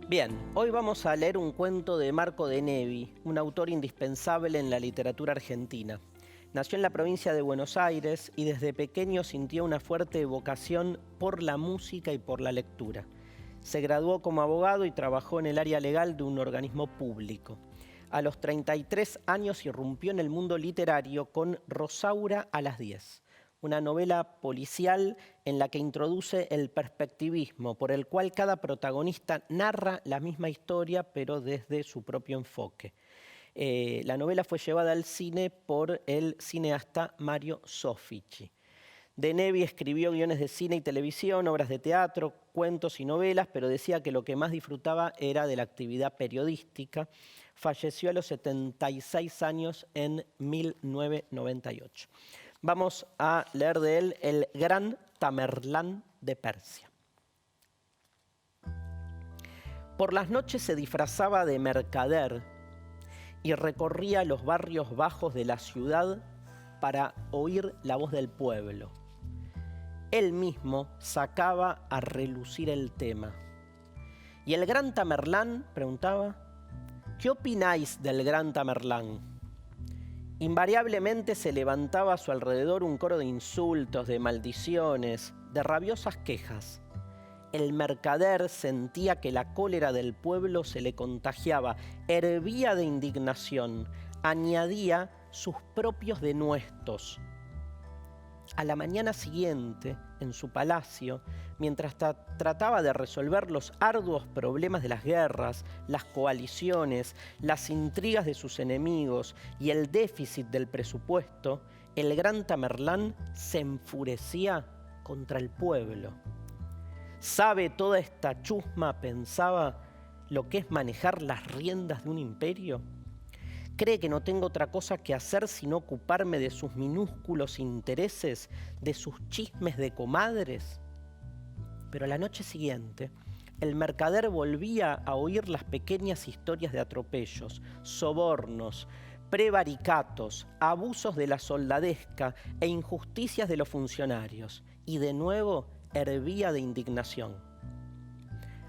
Bien, hoy vamos a leer un cuento de Marco de Nevi, un autor indispensable en la literatura argentina. Nació en la provincia de Buenos Aires y desde pequeño sintió una fuerte vocación por la música y por la lectura. Se graduó como abogado y trabajó en el área legal de un organismo público. A los 33 años irrumpió en el mundo literario con Rosaura a las 10, una novela policial en la que introduce el perspectivismo, por el cual cada protagonista narra la misma historia, pero desde su propio enfoque. La novela fue llevada al cine por el cineasta Mario Soffici. De Nevi escribió guiones de cine y televisión, obras de teatro, cuentos y novelas, pero decía que lo que más disfrutaba era de la actividad periodística. Falleció a los 76 años en 1998. Vamos a leer de él El Gran Tamerlán de Persia. Por las noches se disfrazaba de mercader y recorría los barrios bajos de la ciudad para oír la voz del pueblo. Él mismo sacaba a relucir el tema. ¿Y el Gran Tamerlán?, preguntaba. ¿Qué opináis del Gran Tamerlán? Invariablemente se levantaba a su alrededor un coro de insultos, de maldiciones, de rabiosas quejas. El mercader sentía que la cólera del pueblo se le contagiaba, hervía de indignación, añadía sus propios denuestos. A la mañana siguiente, en su palacio, mientras trataba de resolver los arduos problemas de las guerras, las coaliciones, las intrigas de sus enemigos y el déficit del presupuesto, el Gran Tamerlán se enfurecía contra el pueblo. ¿Sabe toda esta chusma, pensaba, lo que es manejar las riendas de un imperio? ¿Cree que no tengo otra cosa que hacer sino ocuparme de sus minúsculos intereses, de sus chismes de comadres? Pero a la noche siguiente, el mercader volvía a oír las pequeñas historias de atropellos, sobornos, prevaricatos, abusos de la soldadesca e injusticias de los funcionarios, y de nuevo hervía de indignación.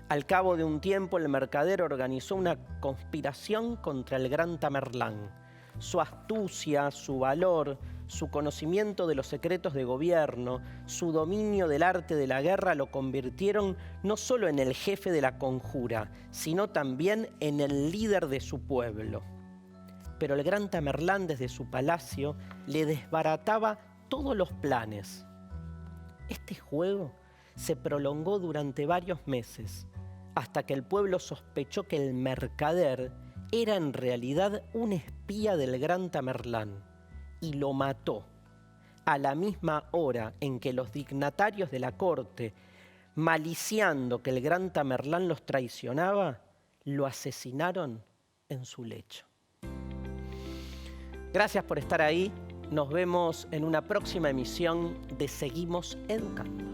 Al cabo de un tiempo, el mercader organizó una conspiración contra el Gran Tamerlán. Su astucia, su valor, su conocimiento de los secretos de gobierno, su dominio del arte de la guerra lo convirtieron no solo en el jefe de la conjura, sino también en el líder de su pueblo. Pero el Gran Tamerlán desde su palacio le desbarataba todos los planes. Este juego se prolongó durante varios meses, hasta que el pueblo sospechó que el mercader era en realidad un espía del Gran Tamerlán y lo mató a la misma hora en que los dignatarios de la corte, maliciando que el Gran Tamerlán los traicionaba, lo asesinaron en su lecho. Gracias por estar ahí. Nos vemos en una próxima emisión de Seguimos Educando.